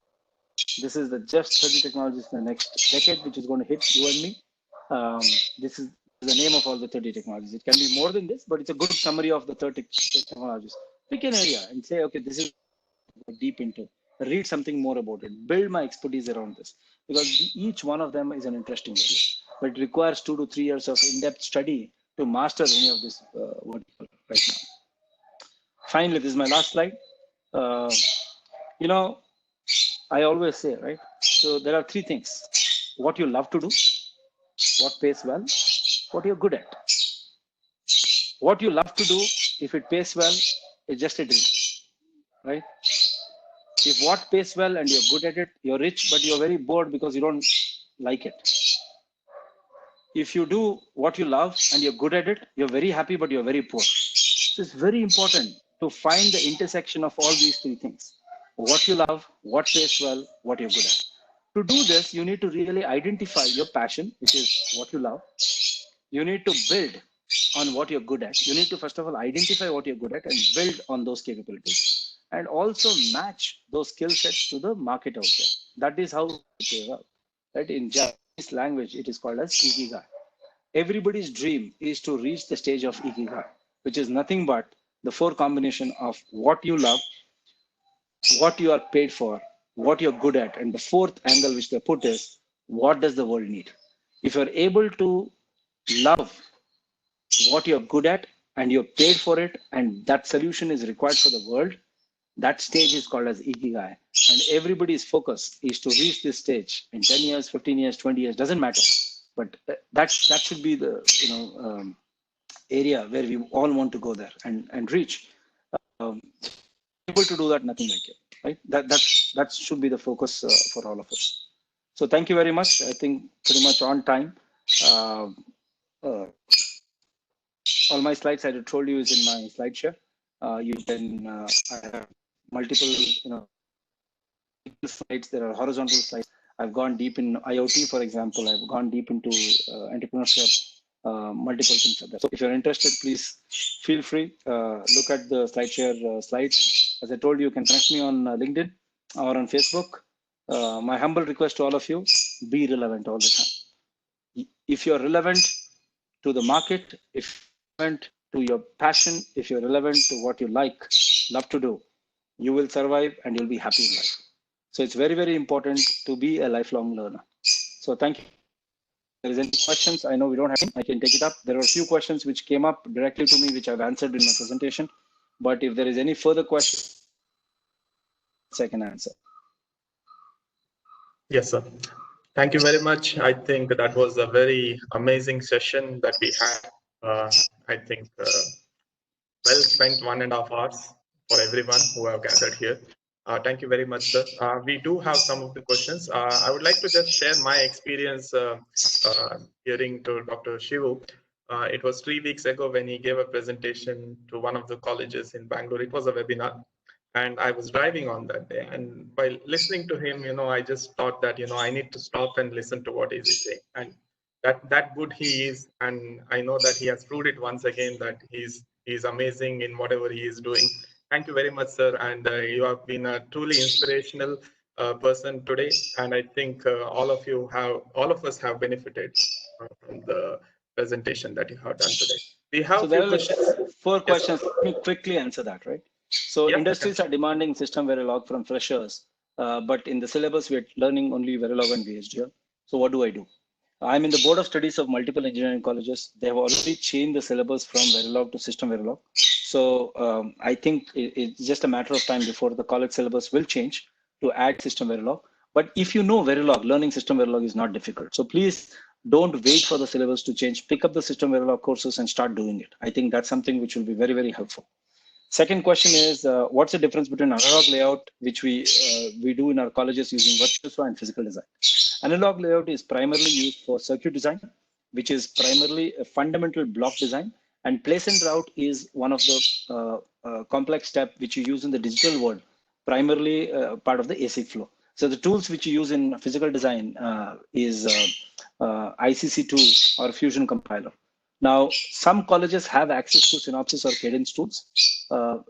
This is the just 30 technologies in the next decade, which is going to hit you and me. This is the name of all the 30 technologies. It can be more than this, but it's a good summary of the 30 technologies. Pick an area and say, okay, this is deep into. Read something more about it. Build my expertise around this, because each one of them is an interesting area. But it requires 2 to 3 years of in-depth study to master any of this vertical right now. Finally, this is my last slide. I always say, right? So there are 3 things: what you love to do, what pays well, what you're good at. What you love to do, if it pays well, it's just a dream, right? If what pays well and you're good at it, you're rich, but you're very bored because you don't like it. If you do what you love and you're good at it, you're very happy, but you're very poor. So it's very important to find the intersection of all these 3 things: what you love, what pays well, what you're good at. To do this, you need to really identify your passion, which is what you love. You need to build on what you're good at. You need to, first of all, identify what you're good at and build on those capabilities. And also match those skill sets to the market out there. That is how it goes out. Right? In Japanese language, it is called as ikigai. Everybody's dream is to reach the stage of ikigai, which is nothing but the 4 combination of what you love, what you are paid for, what you're good at, and the 4th angle which they put is, what does the world need? If you're able to love what you're good at and you're paid for it, and that solution is required for the world, that stage is called as ikigai. And everybody's focus is to reach this stage in 10 years, 15 years, 20 years, doesn't matter. But that should be the area where we all want to go there and reach. Able to do that, nothing like it, right? That should be the focus for all of us. So thank you very much. I think pretty much on time. All my slides I told you is in my slide share. You can I have multiple slides. There are horizontal slides. I've gone deep in IoT, for example. I've gone deep into entrepreneurship, multiple things like that. So if you're interested, please feel free. Look at the SlideShare slides. As I told you, you can connect me on LinkedIn or on Facebook. My humble request to all of you: be relevant all the time. If you're relevant to the market, if you're relevant to your passion, if you're relevant to what you love to do, you will survive and you'll be happy in life. So it's very, very important to be a lifelong learner. So thank you. If there is any questions, I know we don't have any, I can take it up. There are a few questions which came up directly to me, which I've answered in my presentation. But if there is any further questions, I can answer. Yes, sir. Thank you very much. I think that was a very amazing session that we had. I think well spent 1.5 hours for everyone who have gathered here. Thank you very much, sir. We do have some of the questions. I would like to just share my experience hearing to Dr. Shivu. It was 3 weeks ago when he gave a presentation to one of the colleges in Bangalore. It was a webinar, and I was driving on that day. And by listening to him, I just thought that, I need to stop and listen to what is he saying. And that good he is, and I know that he has proved it once again that he's amazing in whatever he is doing. Thank you very much, sir, and you have been a truly inspirational person today, and I think all of us have benefited from the presentation that you have done today. We have So few there are questions. 4 questions. Let me quickly answer that, right? So Yeah, industries are demanding system Verilog from freshers, but in the syllabus, we're learning only Verilog and VHDL. So what do I do? I'm in the board of studies of multiple engineering colleges. They have already changed the syllabus from Verilog to system Verilog. So I think it's just a matter of time before the college syllabus will change to add system Verilog. But if you know Verilog, learning system Verilog is not difficult. So please don't wait for the syllabus to change. Pick up the system Verilog courses and start doing it. I think that's something which will be very, very helpful. Second question is, what's the difference between analog layout, which we do in our colleges using Virtuoso, and physical design? Analog layout is primarily used for circuit design, which is primarily a fundamental block design, and place and route is one of the complex step which you use in the digital world, primarily part of the ASIC flow. So the tools which you use in physical design is ICC2 or Fusion compiler. Now, some colleges have access to Synopsys or Cadence tools.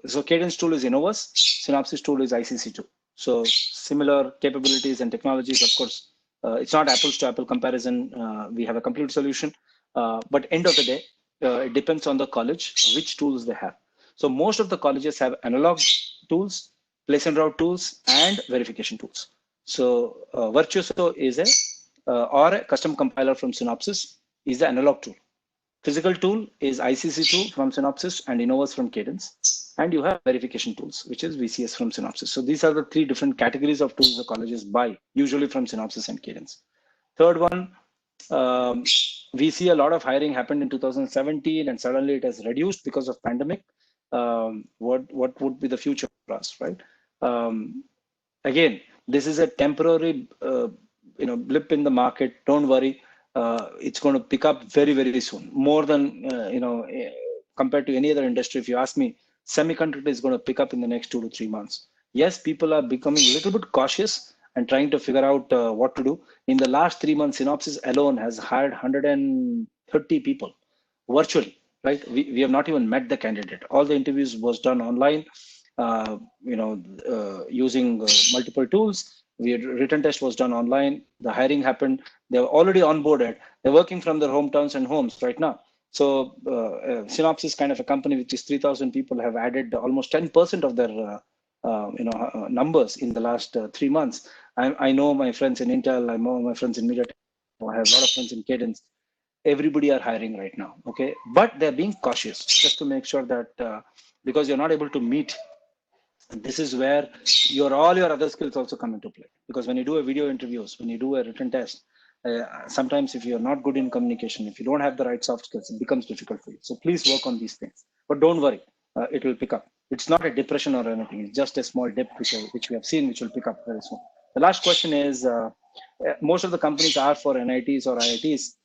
So Cadence tool is Innovus, Synopsys tool is ICC2. So similar capabilities and technologies, of course, it's not apples to apple comparison. We have a complete solution, but end of the day, it depends on the college, which tools they have. So most of the colleges have analog tools, place and route tools, and verification tools. So Virtuoso is or a custom compiler from Synopsys is the analog tool. Physical tool is ICC2 from Synopsys and Innovus from Cadence. And you have verification tools, which is VCS from Synopsys. So these are the 3 different categories of tools the colleges buy, usually from Synopsys and Cadence. Third one, we see a lot of hiring happened in 2017, and suddenly it has reduced because of pandemic. What would be the future for us, right? Again, this is a temporary blip in the market. Don't worry. It's going to pick up very, very soon, more than compared to any other industry. If you ask me, semiconductor is going to pick up in the next 2 to 3 months. Yes, people are becoming a little bit cautious and trying to figure out what to do. In the last 3 months, Synopsys alone has hired 130 people virtually, right? We have not even met the candidate. All the interviews was done online, using multiple tools. Written test was done online. The hiring happened. They were already onboarded. They're working from their hometowns and homes right now. So Synopsys, kind of a company which is 3,000 people, have added almost 10% of their numbers in the last 3 months. I know my friends in Intel. I know my friends in MediaTek. I have a lot of friends in Cadence. Everybody are hiring right now. Okay, but they're being cautious just to make sure that because you're not able to meet. This is where all your other skills also come into play, because when you do a video interviews, when you do a written test, sometimes if you're not good in communication, if you don't have the right soft skills, it becomes difficult for you. So please work on these things, but don't worry, it will pick up. It's not a depression or anything. It's just a small dip which we have seen, which will pick up very soon. The last question is, most of the companies are for NITs or IITs.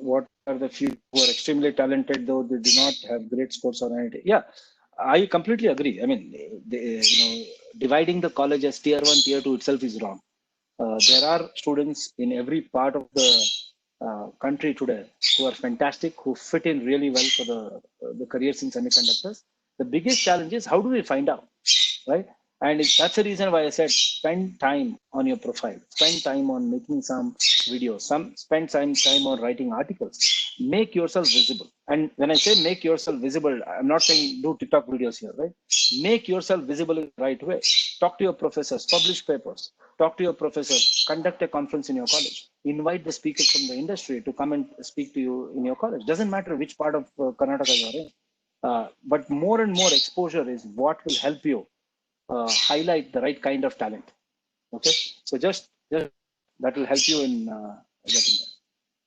What are the few who are extremely talented, though they do not have great scores on NIT? Yeah, I completely agree. I mean, dividing the college as tier 1, tier 2 itself is wrong. There are students in every part of the country today who are fantastic, who fit in really well for the careers in semiconductors. The biggest challenge is, how do we find out, right? And that's the reason why I said spend time on your profile, spend time on making some videos, spend some time on writing articles, make yourself visible. And when I say make yourself visible, I'm not saying do TikTok videos here, right? Make yourself visible in the right way. Talk to your professors, publish papers, talk to your professors, conduct a conference in your college, invite the speakers from the industry to come and speak to you in your college. Doesn't matter which part of Karnataka you're in. But more and more exposure is what will help you highlight the right kind of talent. Okay, so just that will help you in getting that.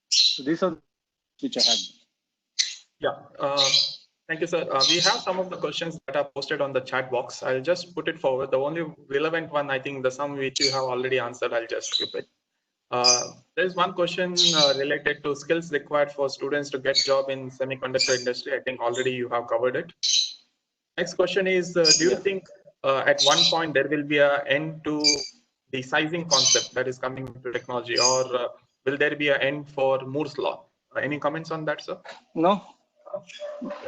So these are which I have. Yeah, thank you, sir. We have some of the questions that are posted on the chat box. I'll just put it forward. The only relevant one, I think, the some which you have already answered, I'll just skip it. There's one question related to skills required for students to get job in semiconductor industry. I think already you have covered it. Next question is, do you think at one point there will be an end to the sizing concept that is coming to technology, or will there be an end for Moore's law? Any comments on that, sir? No.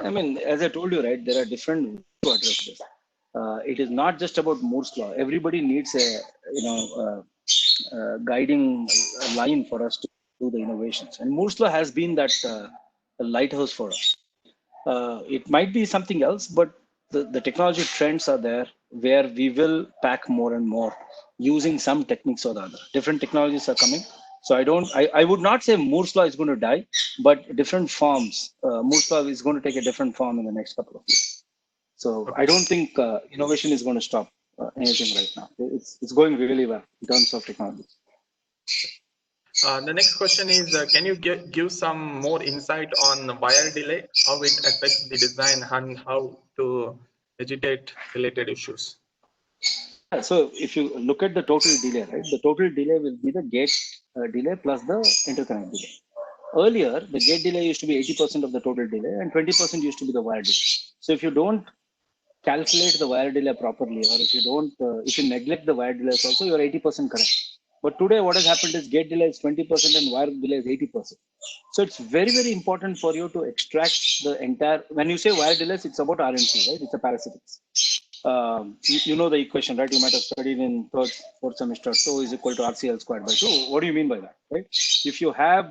I mean, as I told you, right, there are different ways to address this. It is not just about Moore's law. Everybody needs a guiding line for us to do the innovations, and Moore's law has been that lighthouse for us. It might be something else, but the technology trends are there where we will pack more and more using some techniques or the other. Different technologies are coming. So I would not say Moore's law is going to die, but different forms. Moore's law is going to take a different form in the next couple of years. So I don't think innovation is going to stop anything right now. It's going really well in terms of technology. The next question is, can you give some more insight on wire delay, how it affects the design and how to agitate related issues? So if you look at the total delay, right, the total delay will be the gate delay plus the interconnect delay. Earlier, the gate delay used to be 80% of the total delay and 20% used to be the wire delay. So if you don't calculate the wire delay properly, or if you neglect the wire delays also, you're 80% correct. But today what has happened is gate delay is 20% and wire delay is 80%. So it's very, very important for you to extract the entire, when you say wire delays, it's about RNC, right? It's a parasitics. You know the equation, right? You might have studied in fourth semester. Tau is equal to RCL squared by 2. What do you mean by that, right? If you have,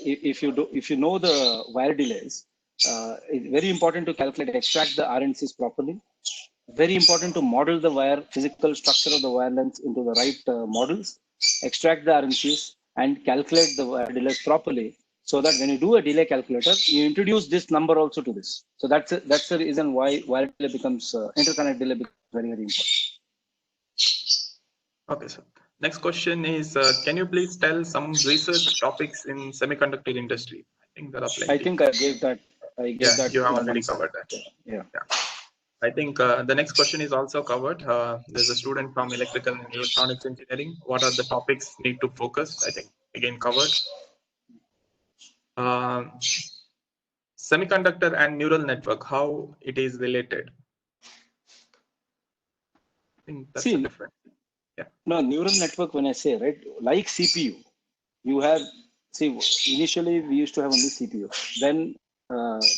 if you know the wire delays, it's very important to calculate, extract the RNCs properly. Very important to model the wire, physical structure of the wire length into the right models, extract the RNCs and calculate the wire delays properly, so that when you do a delay calculator, you introduce this number also to this. So that's the reason why wire delay becomes, interconnect delay becomes very, very important. Okay, sir. Next question is, can you please tell some research topics in semiconductor industry? I think there are plenty. I think I gave that. You have already covered that. Yeah. I think the next question is also covered. There's a student from electrical and electronics engineering. What are the topics need to focus? I think again covered. Semiconductor and neural network, how it is related? I think that's different. Yeah. No, neural network, when I say, right, like CPU, you have, initially we used to have only CPU. Then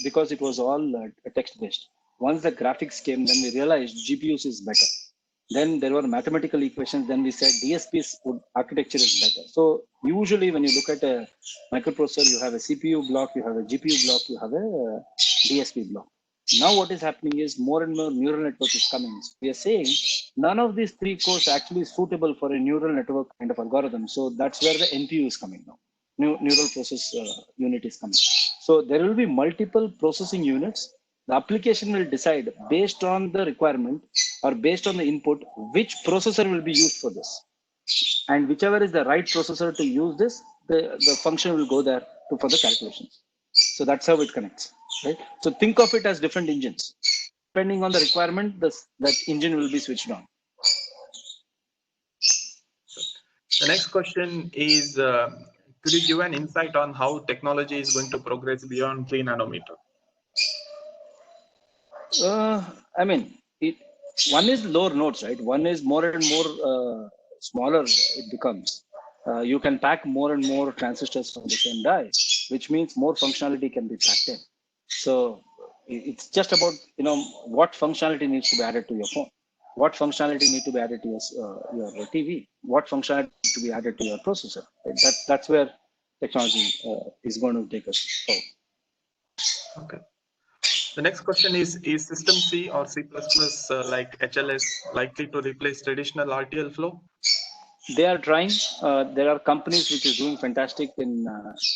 because it was all text-based. Once the graphics came, then we realized GPUs is better. Then there were mathematical equations. Then we said DSP's architecture is better. So usually when you look at a microprocessor, you have a CPU block, you have a GPU block, you have a DSP block. Now what is happening is more and more neural network is coming. So we are saying none of these three cores actually is suitable for a neural network kind of algorithm. So that's where the NPU is coming now. Neural process unit is coming. So there will be multiple processing units. The application will decide based on the requirement or based on the input, which processor will be used for this. And whichever is the right processor to use this, the function will go there for the calculations. So that's how it connects, right? So think of it as different engines. Depending on the requirement, that engine will be switched on. The next question is, could you give an insight on how technology is going to progress beyond 3 nanometer? I mean, one is lower nodes, right? One is more and more smaller it becomes. You can pack more and more transistors on the same die, which means more functionality can be packed in. So it's just about, what functionality needs to be added to your phone, what functionality needs to be added to your TV, what functionality needs to be added to your processor. Right? That's where technology is going to take us forward. Okay. The next question is System C or C++ like HLS likely to replace traditional RTL flow? They are trying. There are companies which is doing fantastic in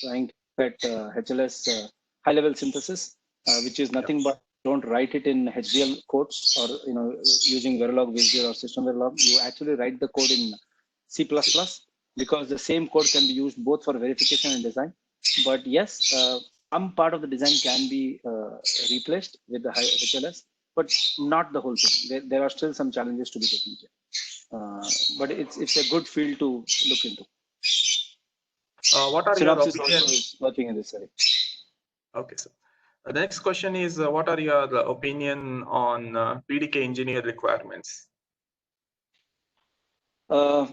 trying to get HLS high-level synthesis, which is nothing but don't write it in HDL codes or using Verilog, Visual or System Verilog. You actually write the code in C++ because the same code can be used both for verification and design. But yes, some part of the design can be replaced with the high HLS, but not the whole thing. There are still some challenges to be taken care. but it's a good field to look into. What are your Synopsys opinions? also is working in this area. Okay, sir. The next question is, what are your opinion on PDK engineer requirements?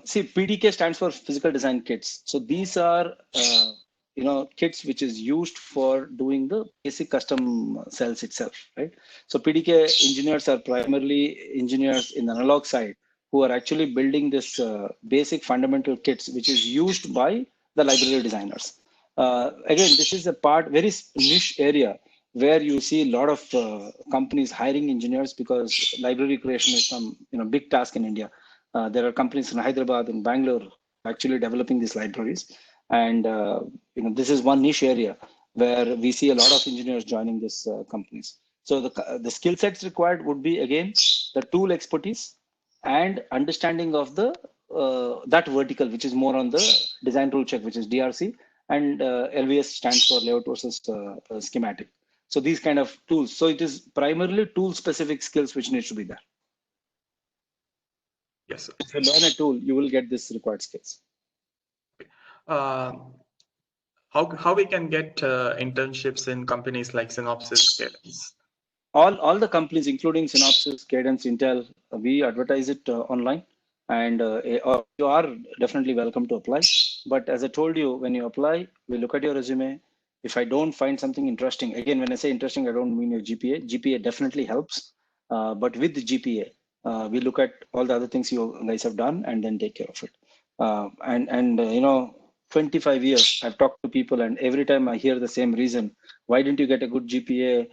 See, PDK stands for physical design kits. So these are, kits which is used for doing the basic custom cells itself, right? So PDK engineers are primarily engineers in the analog side who are actually building this basic fundamental kits, which is used by the library designers. Again, this is a very niche area where you see a lot of companies hiring engineers because library creation is some big task in India. There are companies in Hyderabad and Bangalore actually developing these libraries, and this is one niche area where we see a lot of engineers joining these companies. So the skill sets required would be again the tool expertise and understanding of the that vertical, which is more on the design rule check, which is DRC, and LVS stands for layout versus schematic. So these kind of tools. So it is primarily tool specific skills which needs to be there. Yes, sir. If you learn a tool, you will get this required skills. How we can get internships in companies like Synopsys, Cadence? All the companies, including Synopsys, Cadence, Intel, we advertise it online, and you are definitely welcome to apply. But as I told you, when you apply, we look at your resume. If I don't find something interesting, again, when I say interesting, I don't mean your GPA. GPA definitely helps, but with the GPA, we look at all the other things you guys have done and then take care of it. 25 years I've talked to people, and every time I hear the same reason: why didn't you get a good GPA?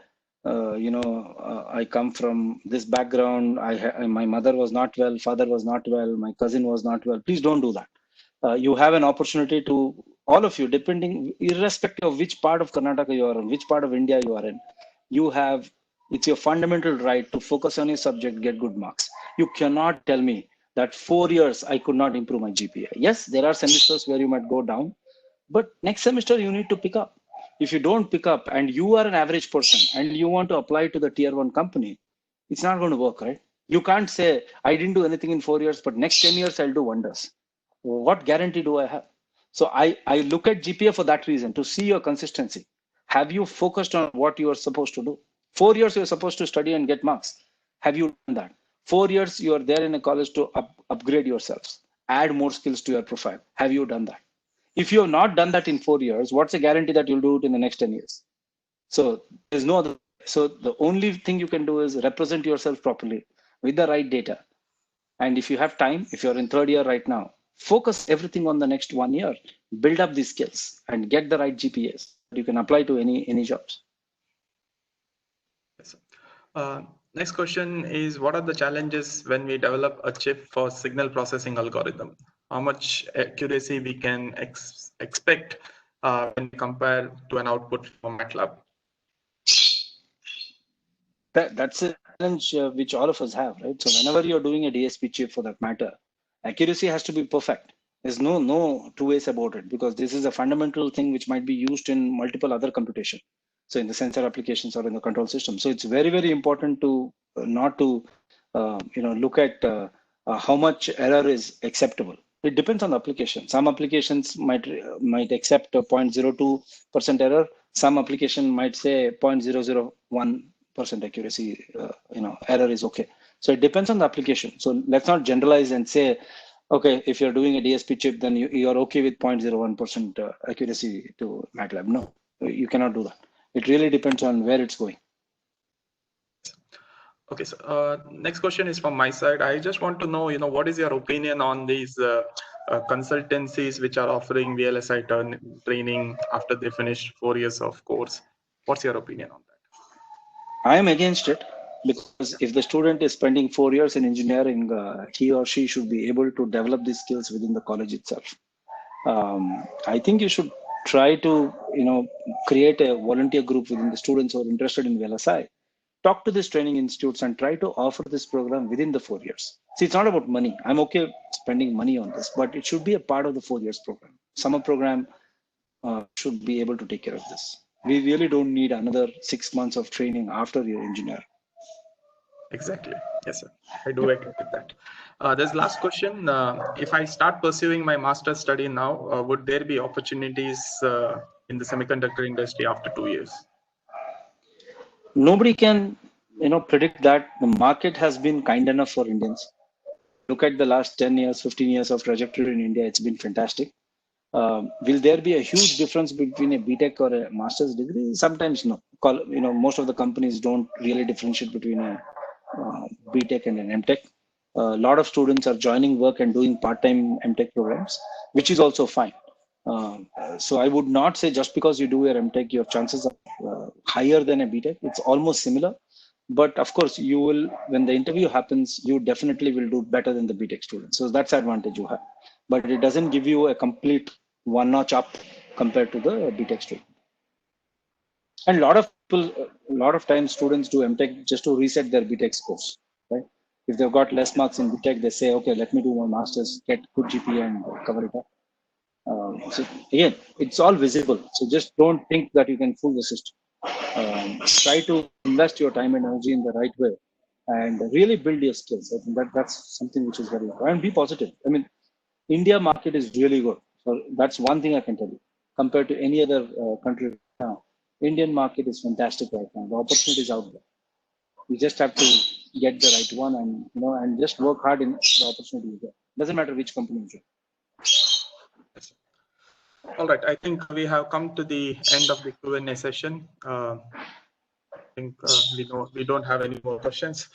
I come from this background. My mother was not well, father was not well, my cousin was not well. Please don't do that. You have an opportunity to, all of you, depending, irrespective of which part of Karnataka you are in, which part of India you are in, it's your fundamental right to focus on your subject, get good marks. You cannot tell me that 4 years I could not improve my GPA. Yes, there are semesters where you might go down, but next semester you need to pick up. If you don't pick up and you are an average person and you want to apply to the tier 1 company, it's not going to work, right? You can't say, I didn't do anything in 4 years, but next 10 years I'll do wonders. What guarantee do I have? So I look at GPA for that reason, to see your consistency. Have you focused on what you are supposed to do? 4 years you're supposed to study and get marks. Have you done that? 4 years you are there in a college to upgrade yourselves, add more skills to your profile. Have you done that? If you have not done that in 4 years, what's the guarantee that you'll do it in the next 10 years? So there's no other. So the only thing you can do is represent yourself properly with the right data. And if you have time, if you're in 3rd year right now, focus everything on the next 1 year, build up these skills and get the right GPAs. You can apply to any jobs. Yes, next question is, what are the challenges when we develop a chip for signal processing algorithm? How much accuracy we can expect when we compare to an output from MATLAB? That's a challenge which all of us have, right? So whenever you're doing a DSP chip, for that matter, accuracy has to be perfect. There's no two ways about it, because this is a fundamental thing which might be used in multiple other computation. So in the sensor applications or in the control system. So it's very, very important to not to look at how much error is acceptable. It depends on the application. Some applications might accept a 0.02% error. Some application might say 0.001% accuracy. Error is okay. So it depends on the application. So let's not generalize and say, okay, if you're doing a DSP chip, then you're okay with 0.01% accuracy to MATLAB. No, you cannot do that. It really depends on where it's going. Okay, so next question is from my side. I just want to know, what is your opinion on these consultancies which are offering VLSI training after they finish 4 years of course? What's your opinion on that? I am against it, because if the student is spending 4 years in engineering, he or she should be able to develop these skills within the college itself. I think you should try to, create a volunteer group within the students who are interested in VLSI. Talk to these training institutes and try to offer this program within the 4 years. See, it's not about money. I'm okay spending money on this, but it should be a part of the 4 years program. Summer program should be able to take care of this. We really don't need another 6 months of training after your engineer. Exactly. Yes, sir. I do agree with that. There's last question. If I start pursuing my master's study now, would there be opportunities in the semiconductor industry after 2 years? Nobody can, predict that. The market has been kind enough for Indians. Look at the last 10 years, 15 years of trajectory in India. It's been fantastic. Will there be a huge difference between a BTech or a master's degree? Sometimes no. Most of the companies don't really differentiate between a BTech and an MTech. A lot of students are joining work and doing part-time MTech programs, which is also fine. So I would not say just because you do your MTech, your chances are higher than a BTech. It's almost similar. But of course, you will, when the interview happens, you definitely will do better than the BTech student. So that's the advantage you have. But it doesn't give you a complete one notch up compared to the BTech student. And a lot of people, a lot of times students do MTech just to reset their BTech scores, right? If they've got less marks in BTech, they say, okay, let me do my master's, get good GPA and cover it up. So again, it's all visible. So just don't think that you can fool the system. Try to invest your time and energy in the right way and really build your skills. I think that's something which is very important. And be positive. I mean, India market is really good. So that's one thing I can tell you. Compared to any other country now, Indian market is fantastic right now. The opportunity is out there. You just have to get the right one and just work hard in the opportunity you get. Doesn't matter which company you join. All right, I think we have come to the end of the Q&A session. I think we don't have any more questions.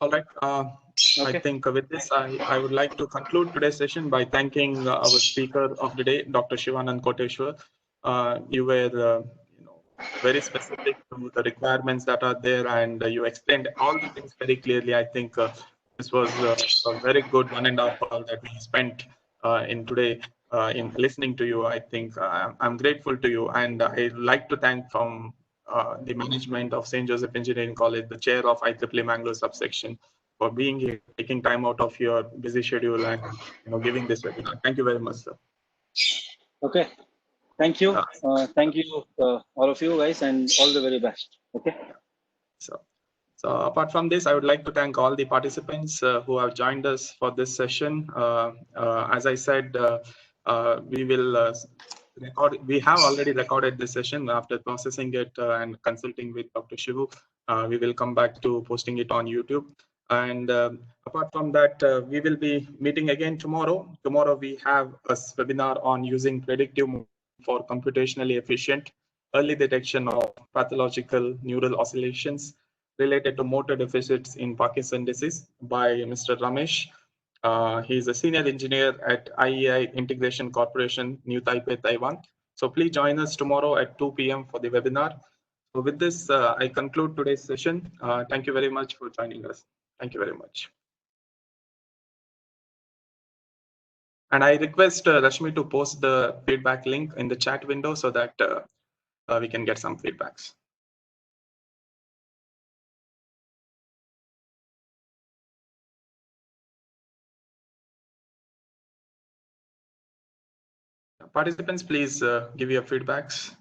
All right. Okay. I think with this, I would like to conclude today's session by thanking our speaker of the day, Dr. Shivananda Koteshwar. You were very specific to the requirements that are there, and you explained all the things very clearly. I think this was a very good 1.5 hours that we spent in today in listening to you. I think I'm grateful to you, and I'd like to thank from the management of St. Joseph Engineering College, the chair of IEEE Mangalore subsection, for being here, taking time out of your busy schedule and giving this webinar. Thank you very much, sir. Okay. Thank you. Thank you, all of you guys, and all the very best. Okay. So apart from this, I would like to thank all the participants who have joined us for this session. As I said, we will record. We have already recorded this session. After processing it and consulting with Dr. Shivu, we will come back to posting it on YouTube. And apart from that, we will be meeting again tomorrow. Tomorrow we have a webinar on using predictive for computationally efficient early detection of pathological neural oscillations related to motor deficits in Parkinson's disease by Mr. Ramesh. He is a senior engineer at IEI Integration Corporation, New Taipei, Taiwan. So please join us tomorrow at 2 p.m. for the webinar. So with this, I conclude today's session. Thank you very much for joining us. Thank you very much. And I request Rashmi to post the feedback link in the chat window so that we can get some feedbacks. Participants, please give your feedbacks.